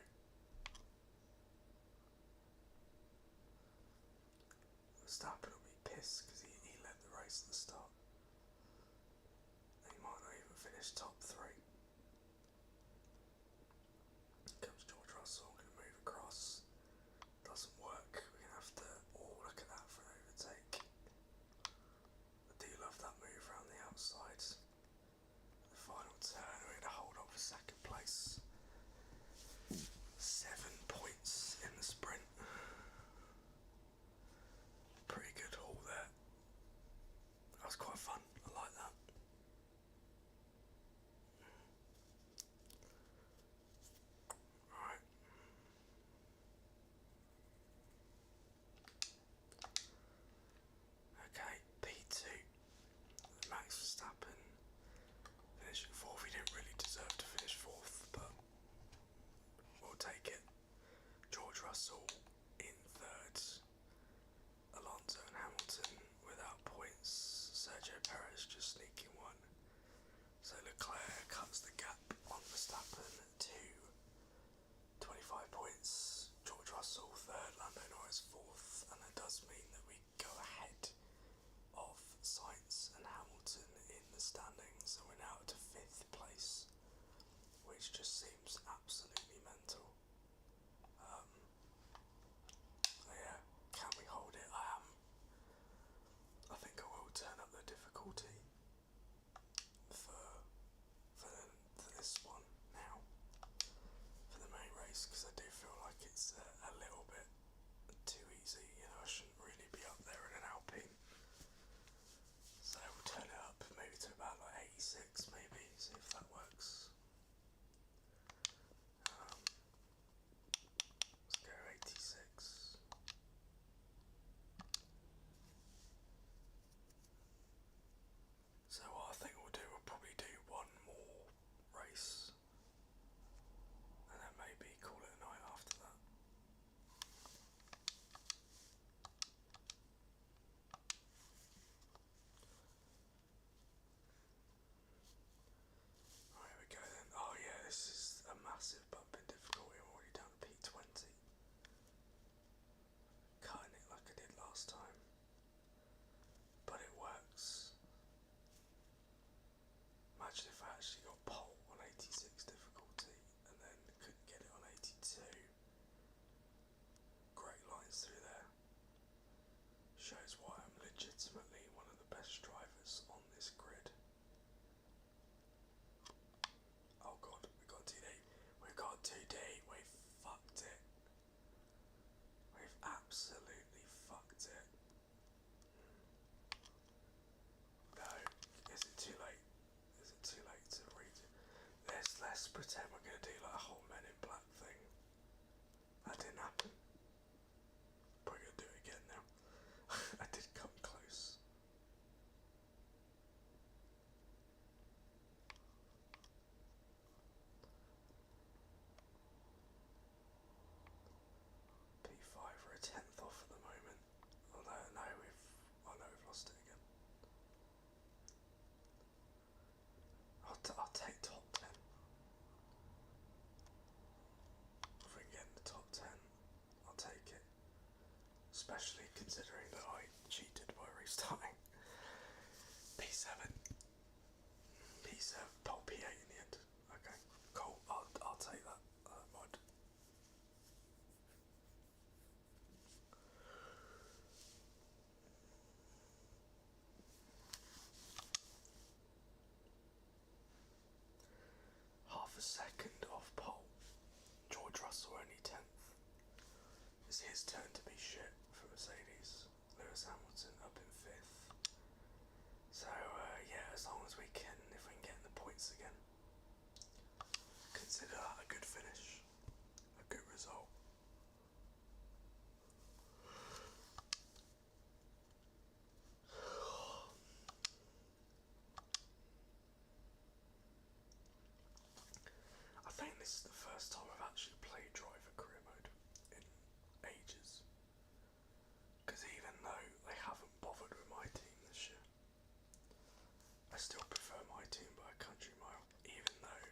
Verstappen will be pissed because he led the race at the start. He might not even finish top three. Comes George Russell, going to move across. Doesn't work. We're going to have to. Oh, look at that for an overtake. I do love that move around the outside. The final turn, we're going to hold on for second place. 7 points in the sprint. Pretty good haul there. That was quite fun. I like that. Alright. Okay, P2. Max Verstappen finishing 4th. He didn't really deserve to finish 4th, but we'll take it. George Russell in 3rd. Alonso and Hamilton without points. Sergio Perez just sneaking one. So Leclerc cuts the gap on Verstappen to 25 points. George Russell 3rd, Lando Norris 4th, and that does mean that we go ahead of Sainz and Hamilton in the standings, and we're now to 5th place, which just seems absolutely mental. So yeah, can we hold it? I think I will turn up the difficulty for this one now, for the main race, because I do feel like it's a little bit too easy. You know, I shouldn't really be up there in an Alpine. So we'll turn it up maybe to about like 86, maybe, see if that works. shows why I'm legitimately one of the best drivers on this grid. Oh god, we got 2D. We got 2D. We fucked it. We've absolutely fucked it. No, is it too late? Is it too late to read it? Let's pretend we're gonna do like a whole Men in Black thing. That didn't happen. But we're gonna do it again now. I did come close. P5 we're a tenth off at the moment. Although no, we've lost it again. I'll take top 10. If we can get in the top 10, I'll take it. Especially considering that I cheated by restarting. P7. P7, P8 in the end. Okay, cool. I'll take that mod. Half a second off pole. George Russell only 10th. It's his turn to be shit for Mercedes. Lewis Hamilton up in 5th. So yeah, as long as we can, if we can get in the points again, consider that a good finish, a good result. I think this is the first time I've actually played driver career mode in ages. Because even though they haven't bothered with my team this year, I still prefer my team by a country mile, even though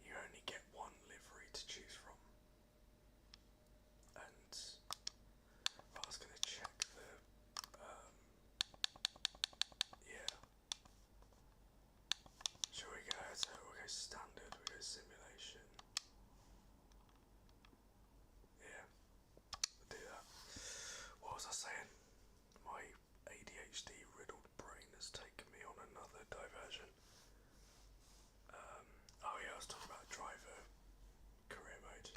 you only get one livery to choose from. And I was going to check the, yeah. Shall we go, so we'll go standard, we'll go simulation. Yeah, we'll do that. What was I saying? My ADHD riddled brain has taken me on another diversion. Oh yeah, I was talking about driver career mode.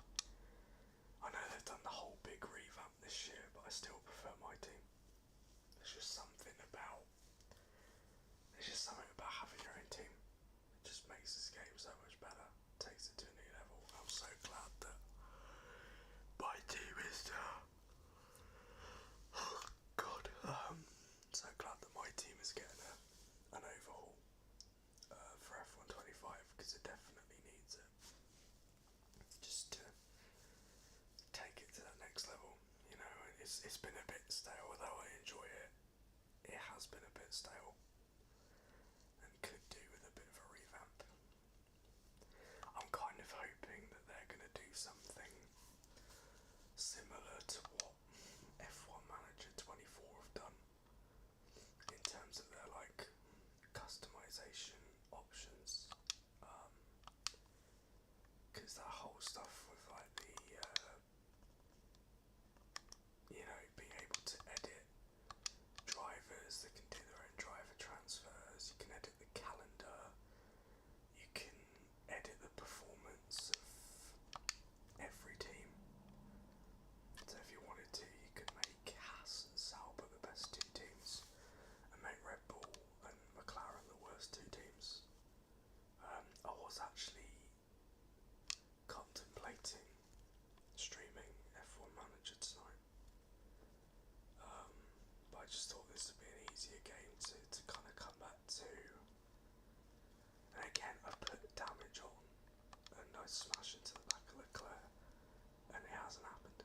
I know they've done the whole big revamp this year, but I still prefer my team. There's just something about having your own team. It just makes this game so much better. Takes it to a new level. I'm so glad that my team is oh god. So glad that my team is getting an overhaul for F1 25 because it definitely needs it. Just to take it to that next level. You know, it's been a bit stale, although I enjoy it. It has been a bit stale and could do with a bit of a revamp. I'm kind of hoping that they're going to do something similar to what F1 Manager 24 have done in terms of their like customization options. Because that whole stuff with like the you know, being able to edit drivers that can do their own driver transfers, you can edit the calendar, you can edit the performance of every team. So if you wanted to, you could make Haas and Sauber the best two teams, and make Red Bull and McLaren the worst two teams. I was actually contemplating streaming F1 Manager tonight, but I just thought this would be an easier game to kind of come back to. And again, I put damage on and I smash into the back of Leclerc, and it hasn't happened.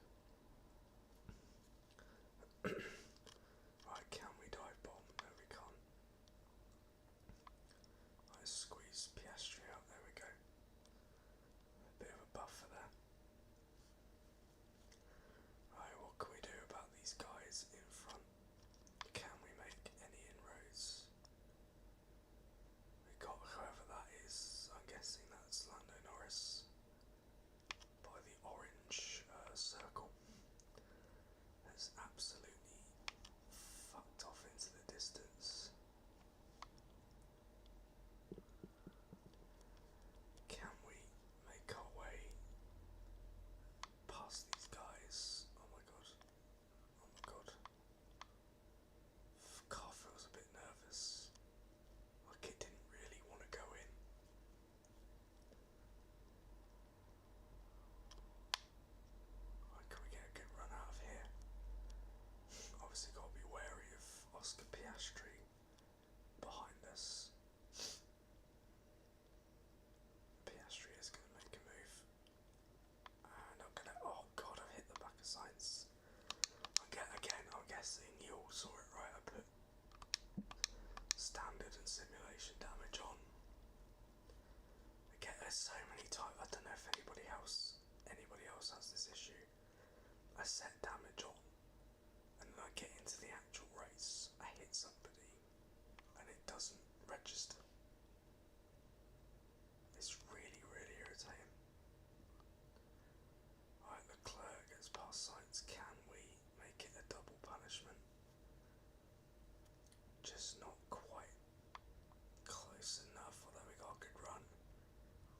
Right, can we dive bomb? No, we can't. Let's squeeze Piastri out, there we go. A bit of a buffer there. Right, what can we do about these guys in front? Can we make any inroads? We got whoever that is, I'm guessing that's Lando Norris by the orange circle. There's absolutely distance. Can we make our way past these guys? Oh my god. Oh my god. Car feels a bit nervous. Like it didn't really want to go in. Right, can we get a good run out of here? Obviously got to be wary of Oscar Piastri behind us. Piastri is going to make a move. And I'm going to... Oh god, I've hit the back of Sainz. Again, I'm guessing you all saw it right. I put standard and simulation damage on. Again, there's so many types. I don't know if anybody else has this issue. I set damage on, and then I get into the actual race, I hit somebody, and it doesn't register. It's really, really irritating. Alright, Leclerc gets past Sainz. Can we make it a double punishment? Just not quite close enough, although we got a good run.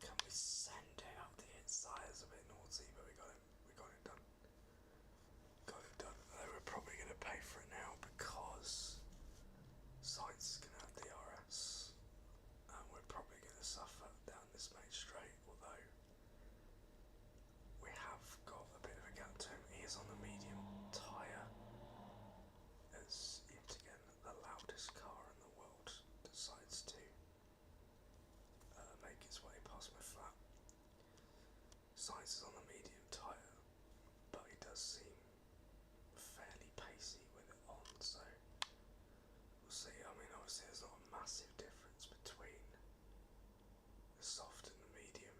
Can we send it out the inside? It's a bit naughty, but we got it done. Got it done. Although we're probably going to pay for it now because Sainz is going to have DRS, and we're probably going to suffer down this main straight, although we have got a bit of a gap to him. He is on the medium tyre, as yet again the loudest car in the world decides to make its way past my flat. Sainz is on the medium tyre, but he does seem fairly pacey with it on, so we'll see. I mean, obviously there's not a massive difference between the soft and the medium.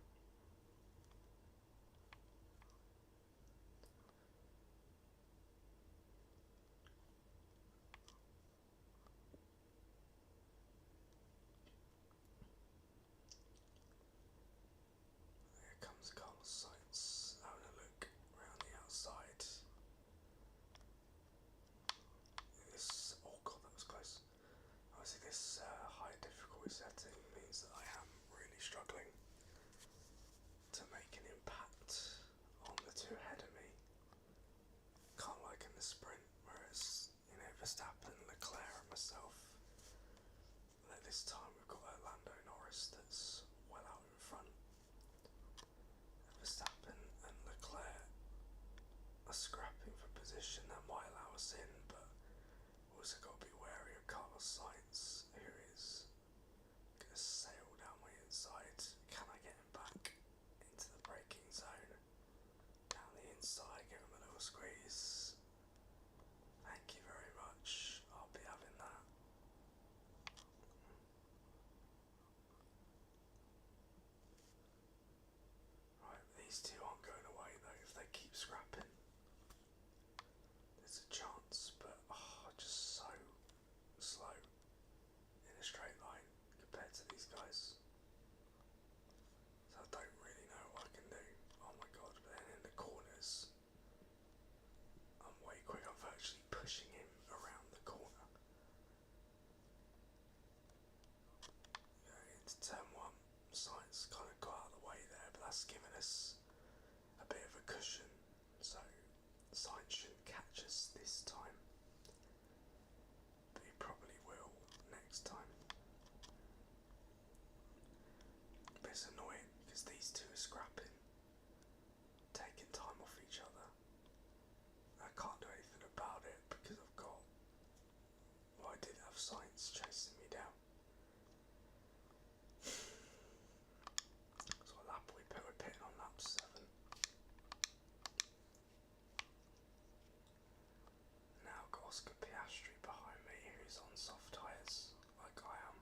Here comes Carlos Sainz having a look around the outside. Oh god, that was close. Obviously this high difficulty setting means that I am really struggling to make an impact on the two ahead of me. Can't like in the sprint where it's, Verstappen, Leclerc and myself. But this time we've got Lando Norris that's well out in front. Verstappen and Leclerc are scrapping for position. That might allow us in, but also got to be wary of Carlos Sainz, who is going to sail down my inside. Can I get him back into the braking zone? Down the inside, give him a little squeeze. Thank you very much. I'll be having that. Right, these two aren't going away though if they keep scrapping. There's a chance, but just so slow in a straight line compared to these guys. So I don't really know what I can do. Oh my god, but then in the corners, I'm way quick. I'm virtually pushing him around the corner. Into turn one, Sainz kind of got out of the way there, but that's given us a bit of a cushion. So Sainz shouldn't catch us this time, but he probably will next time. But it's annoying because these two are scrapping, taking time off each other. I can't do anything about it because I've got... Well, I did have Sainz chasing me down. So what lap are we put? We're pitting on lap 7. Now I've got Oscar Piastri behind me, who's on soft tyres, like I am.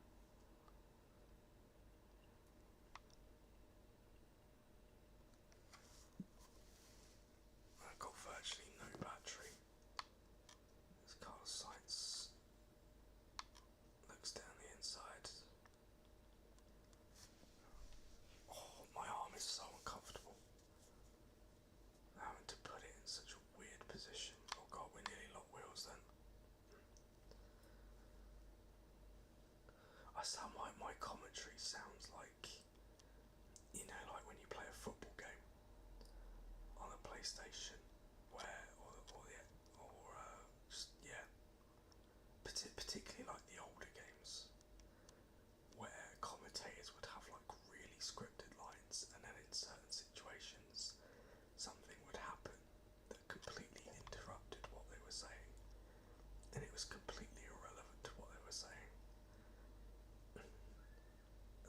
my commentary sounds like, you know, like when you play a football game on a PlayStation, where, just, yeah, particularly like the older games, where commentators would have like really scripted lines, and then in certain situations, something would happen that completely interrupted what they were saying, and it was completely irrelevant to what they were saying.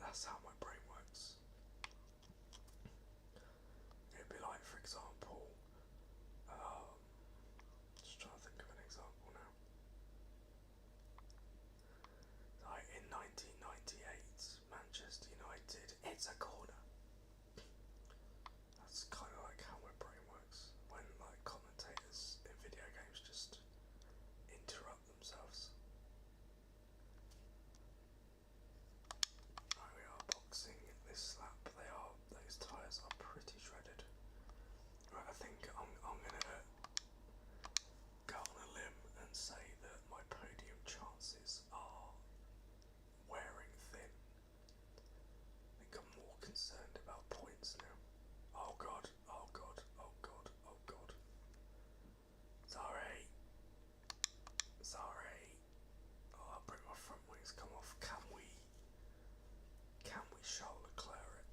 That's how my brain works. It'd be like, for example, just trying to think of an example now. Like in 1998, Manchester United, it's a corner. That's kind of like how my brain works when like commentators in video games just interrupt themselves. Right, we are boxing this lap. Those tyres are pretty shredded. Right, I think I'm gonna go on a limb and say that my podium chances are wearing thin. I think I'm more concerned about points now. Oh god, oh god, oh god, oh god. Sorry. Oh, my front wings come off. Can we Charles Leclerc it?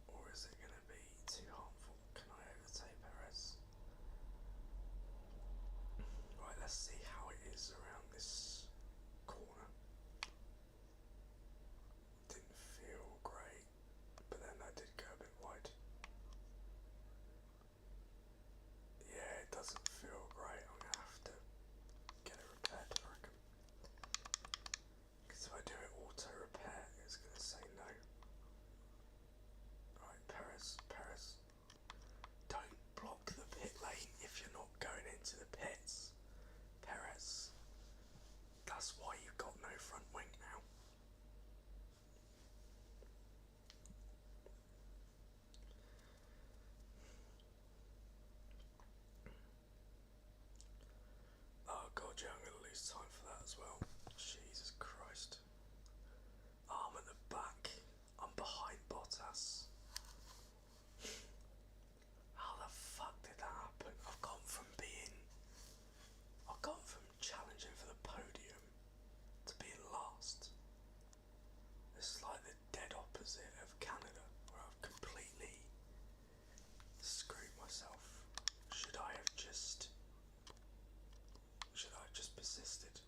Or is it going to be too harmful? Can I overtake Perez? Right, let's see how it is around this corner. Didn't feel great, but then I did go a bit wide. Yeah, it doesn't feel great. I'm going to have to get it repaired, I reckon. Because if I do it auto repair, it's going to say no. Right, Perez. Don't block the pit lane if you're not going into the pits. Perez. That's why you've got no front wing now. Oh god, yeah, I'm going to lose time for that as well. Jesus Christ. I'm at the back. I'm behind Bottas. How the fuck did that happen? I've gone from challenging for the podium to being last. It's like the dead opposite of Canada, where I've completely screwed myself. Should I have just persisted?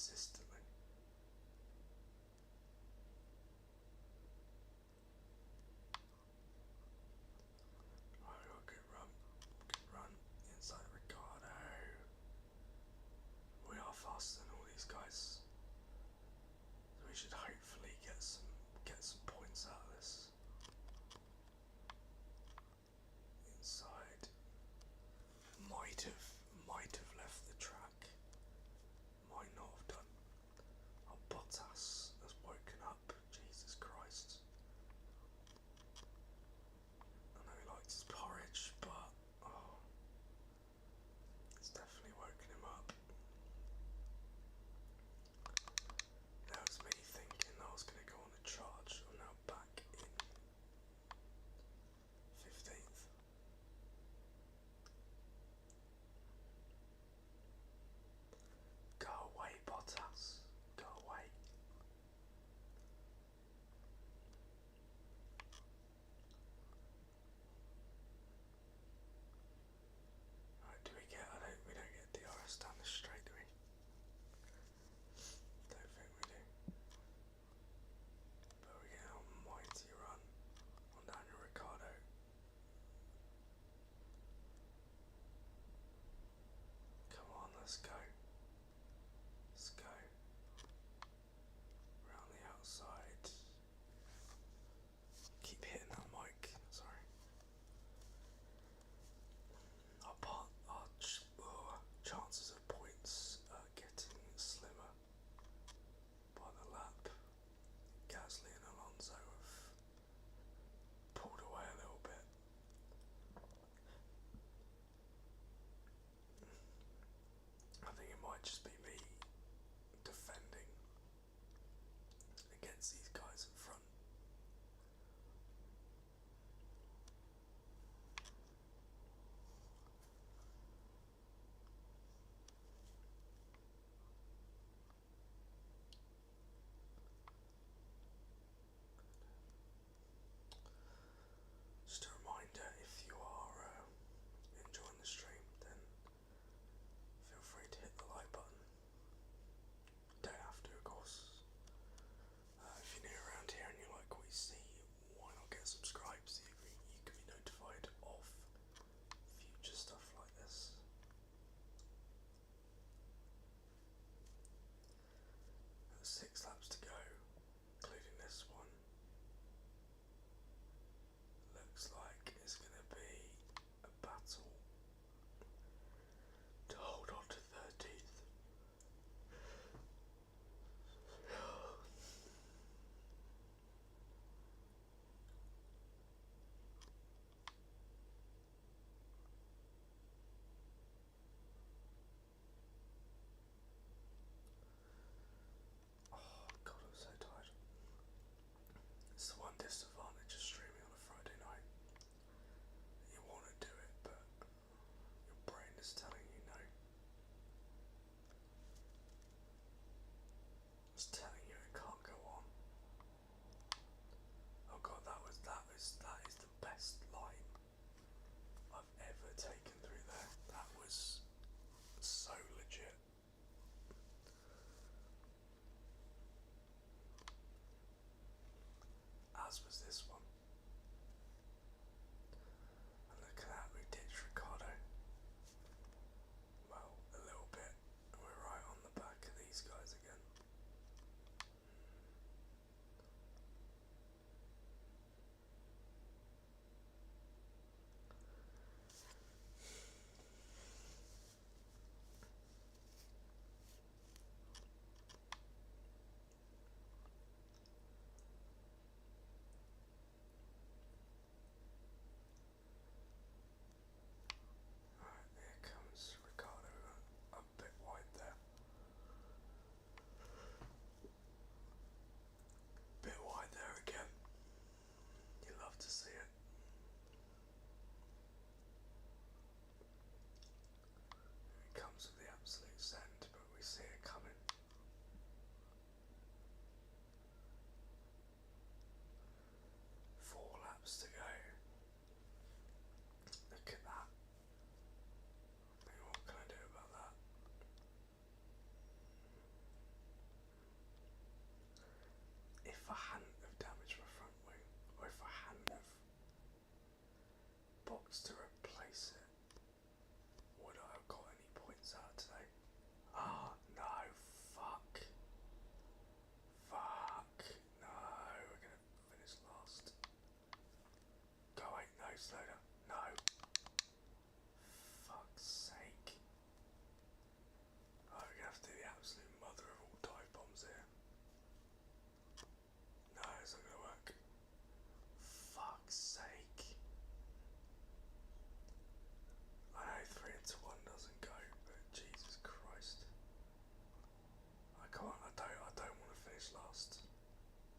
consistently. Right, we got a good run. Good run. Inside Ricardo. We are faster than all these guys. So we should hopefully get some points out of this. Inside. Might have left the track. Might not have done. Oh, Bottas has woken up. Jesus Christ. I know he likes his porridge, but it's definitely woken him up. That was me thinking I was going to go on a charge. I'm now back in 15th. Go away, Bottas. Go away. Right, do we get? We don't get DRS down this straight, do we? Don't think we do. But we get a mighty run on Daniel Ricciardo. Come on, let's go. Let's go. Round the outside. Keep hitting that mic. Sorry. Our chances of points are getting slimmer by the lap. Gasly and Alonso have pulled away a little bit. I think it might just be me defending against these guys in front. Just a reminder, if you are enjoying the stream, then feel free to hit the like button. Don't have to, of course. If you're new around here and you like what you see, why not get subscribed so you can be notified of future stuff like this. 6 laps to go, including this one. Looks like it's going to be a battle to hold on to 13th. Oh god, I'm so tired. It's the one disadvantage of streaming on a Friday night. You want to do it, but your brain is telling you no. It's telling you it can't go on. Oh god, that is the best line I've ever taken through there. That was so legit. As was this one. And look at that, we ditched Ricciardo. Well, a little bit. And we're right on the back of these guys again. box to replace it. Would I have got any points out today? Ah, no, fuck. Fuck. No, we're gonna finish last. Go, wait, no, slow down. No. Fuck's sake. Oh, we're gonna have to do the absolute mother of all dive bombs here. No, it's not gonna work. Fuck's sake. I know 3 into 1 doesn't go, but Jesus Christ. I can't, I don't want to finish last.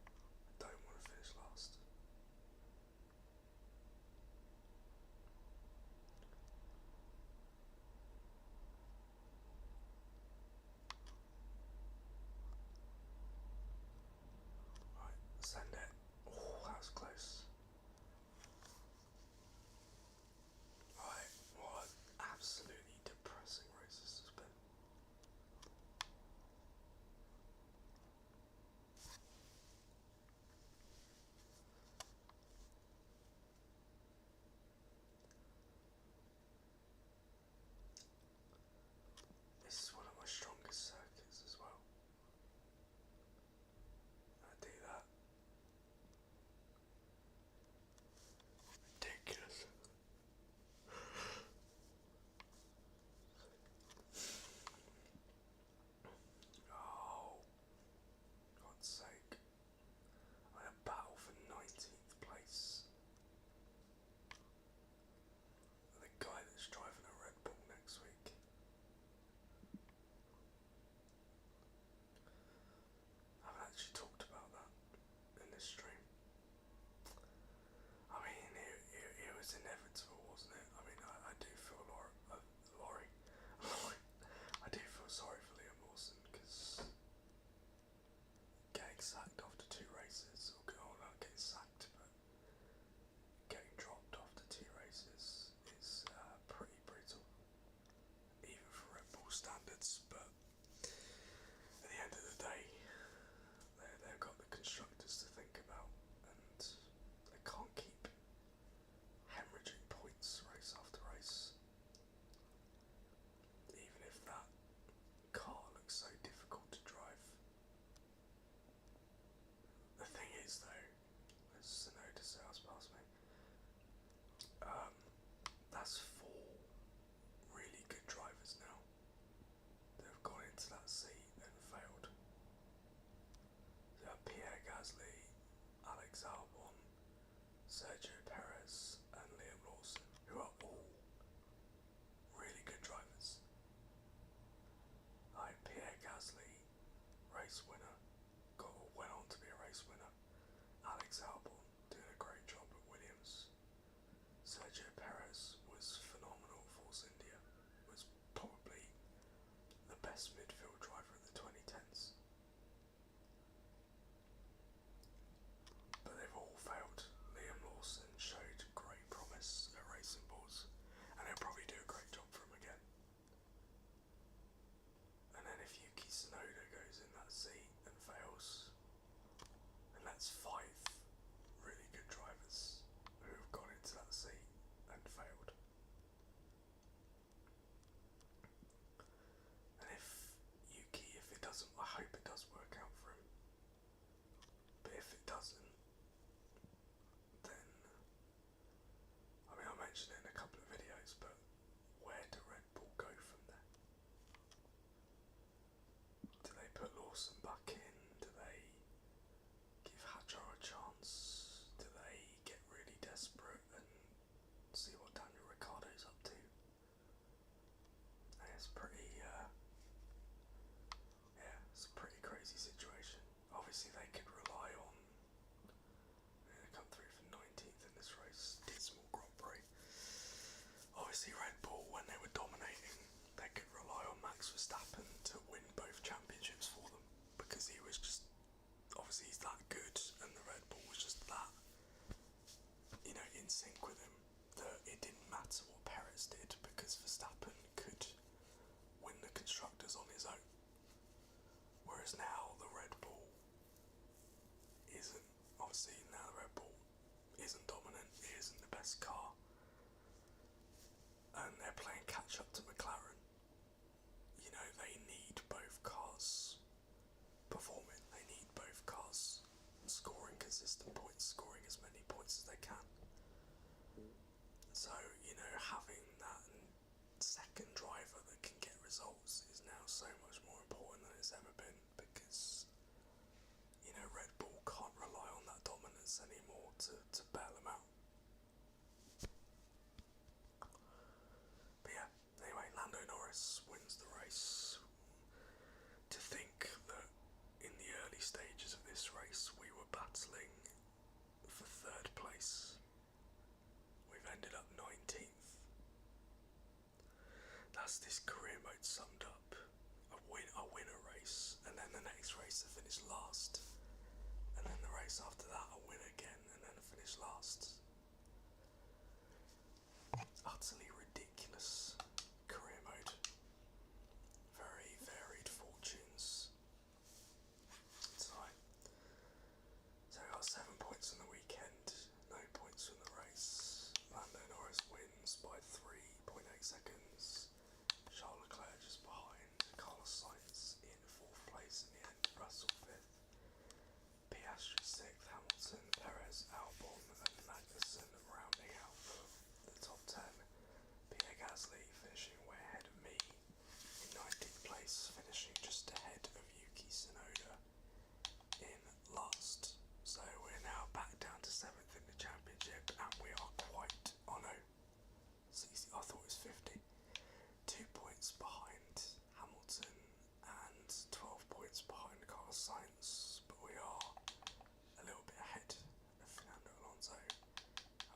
I don't want to finish last. Right, send it. Oh, that was close. Right, what an absolutely depressing race this has been. This is one of my strongest circuits as well. I do that. Ridiculous. Oh, God's sake. I'm in a battle for 19th place. The guy that's driving a Red Bull next week. I haven't actually talked about that in this stream. I mean, it was inevitable, wasn't it? I mean, I do feel Laurie. I do feel sorry for Liam Lawson because getting sacked after 2 races, or not getting sacked, but getting dropped after 2 races is pretty brutal, even for Red Bull standards. But at the end of the day, they've got the constructors to think about, and they can't keep hemorrhaging points race after race. Even if that car looks so difficult to drive. The thing is though, there's Sonoda Sales past me. That's 4 really good drivers now that have gone into that seat and failed. You have Pierre Gasly, Alex Albon, Sergio Perez and Liam Lawson, who are all really good drivers. Like Pierre Gasly, race winner, went on to be a race winner. Alex Albon doing a great job at Williams. Sergio Perez was phenomenal at Force India, was probably the best midfield driver of the 2010s. But they've all failed. Liam Lawson showed great promise at Racing Bulls, and he'll probably do a great job for him again. And then if Yuki Tsunoda goes in that seat and fails, then that's 5 really good drivers who have gone into that seat and failed. And if Yuki, if it doesn't, I hope it does work out for him. But if it doesn't, then, I mean, I mentioned it in a couple of videos, but where do Red Bull go from there? Do they put Lawson back in? Do they give Hadjar a chance? Do they get really desperate and see what Daniel Ricciardo's up to? It's pretty, it's a pretty crazy situation. Obviously they could rely on, they come through for 19th in this race, dismal Grand Prix. Obviously Red Bull, when they were dominating, they could rely on Max Verstappen to win both championships for them, because he was just, obviously he's that good, and the Red Bull was just that, in sync with him, that it didn't matter what Perez did, because Verstappen could win the constructors on his own. Whereas now the Red Bull isn't, obviously now the Red Bull isn't dominant, it isn't the best car, So, having that second driver that can get results is now so much more important than it's ever been, because Red Bull can't rely on that dominance anymore to bail them out. But yeah, anyway, Lando Norris wins the race. To think that in the early stages of this race we were battling for third place. We've ended up 19th. That's this career mode summed up. I win a race, and then the next race I finish last. And then the race after that I win again, and then I finish last. Utterly ridiculous career mode. Very varied fortunes. So we got 7 points on the weekend, no points from the race. Lando Norris wins by 3.8 seconds. Charles Leclerc just behind. Carlos Sainz in 4th place in the end. Russell 5th. Piastri 6th. Hamilton, Perez, Albon and Magnussen rounding out the top 10. Pierre Gasly finishing way ahead of me in 19th place, finishing just ahead of Yuki Tsunoda in last. So we're now back down to 7th in the championship, and we are quite, oh no, 60, I thought it was 50. 2 points behind Hamilton and 12 points behind Carlos Sainz, but we are a little bit ahead of Fernando Alonso.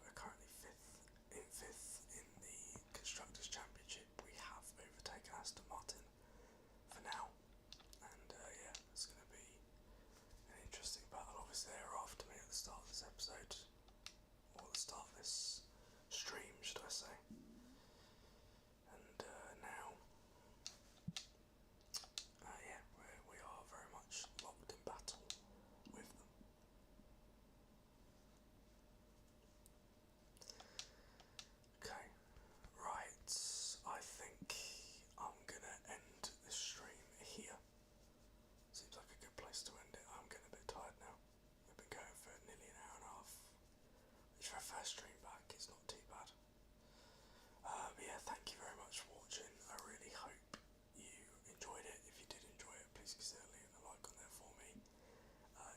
We're currently 5th in the Constructors' Championship. We have overtaken Aston Martin for now, and yeah, it's going to be an interesting battle. Obviously they were after me at the start of this episode, or the start of this stream should I say, and now yeah, we are very much locked in battle with them. Okay, right, I think I'm gonna end this stream here. Seems like a good place to end it. I'm getting a bit tired now. We've been going for nearly an hour and a half, which for a first stream back is not too bad. But yeah, thank you very much for watching. I really hope you enjoyed it. If you did enjoy it, please consider leaving a like on there for me.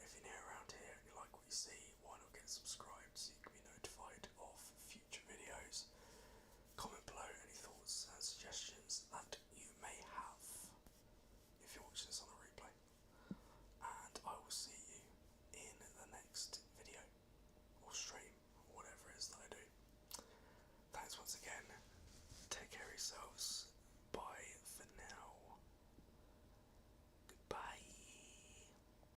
If you're new around here and you like what you see, why not get subscribed so you can be notified of future videos. Comment below any thoughts and suggestions that you may have if you're watching this on a replay. And I will see you in the next video, or stream, or whatever it is that I do. Thanks once again. Take care of yourselves.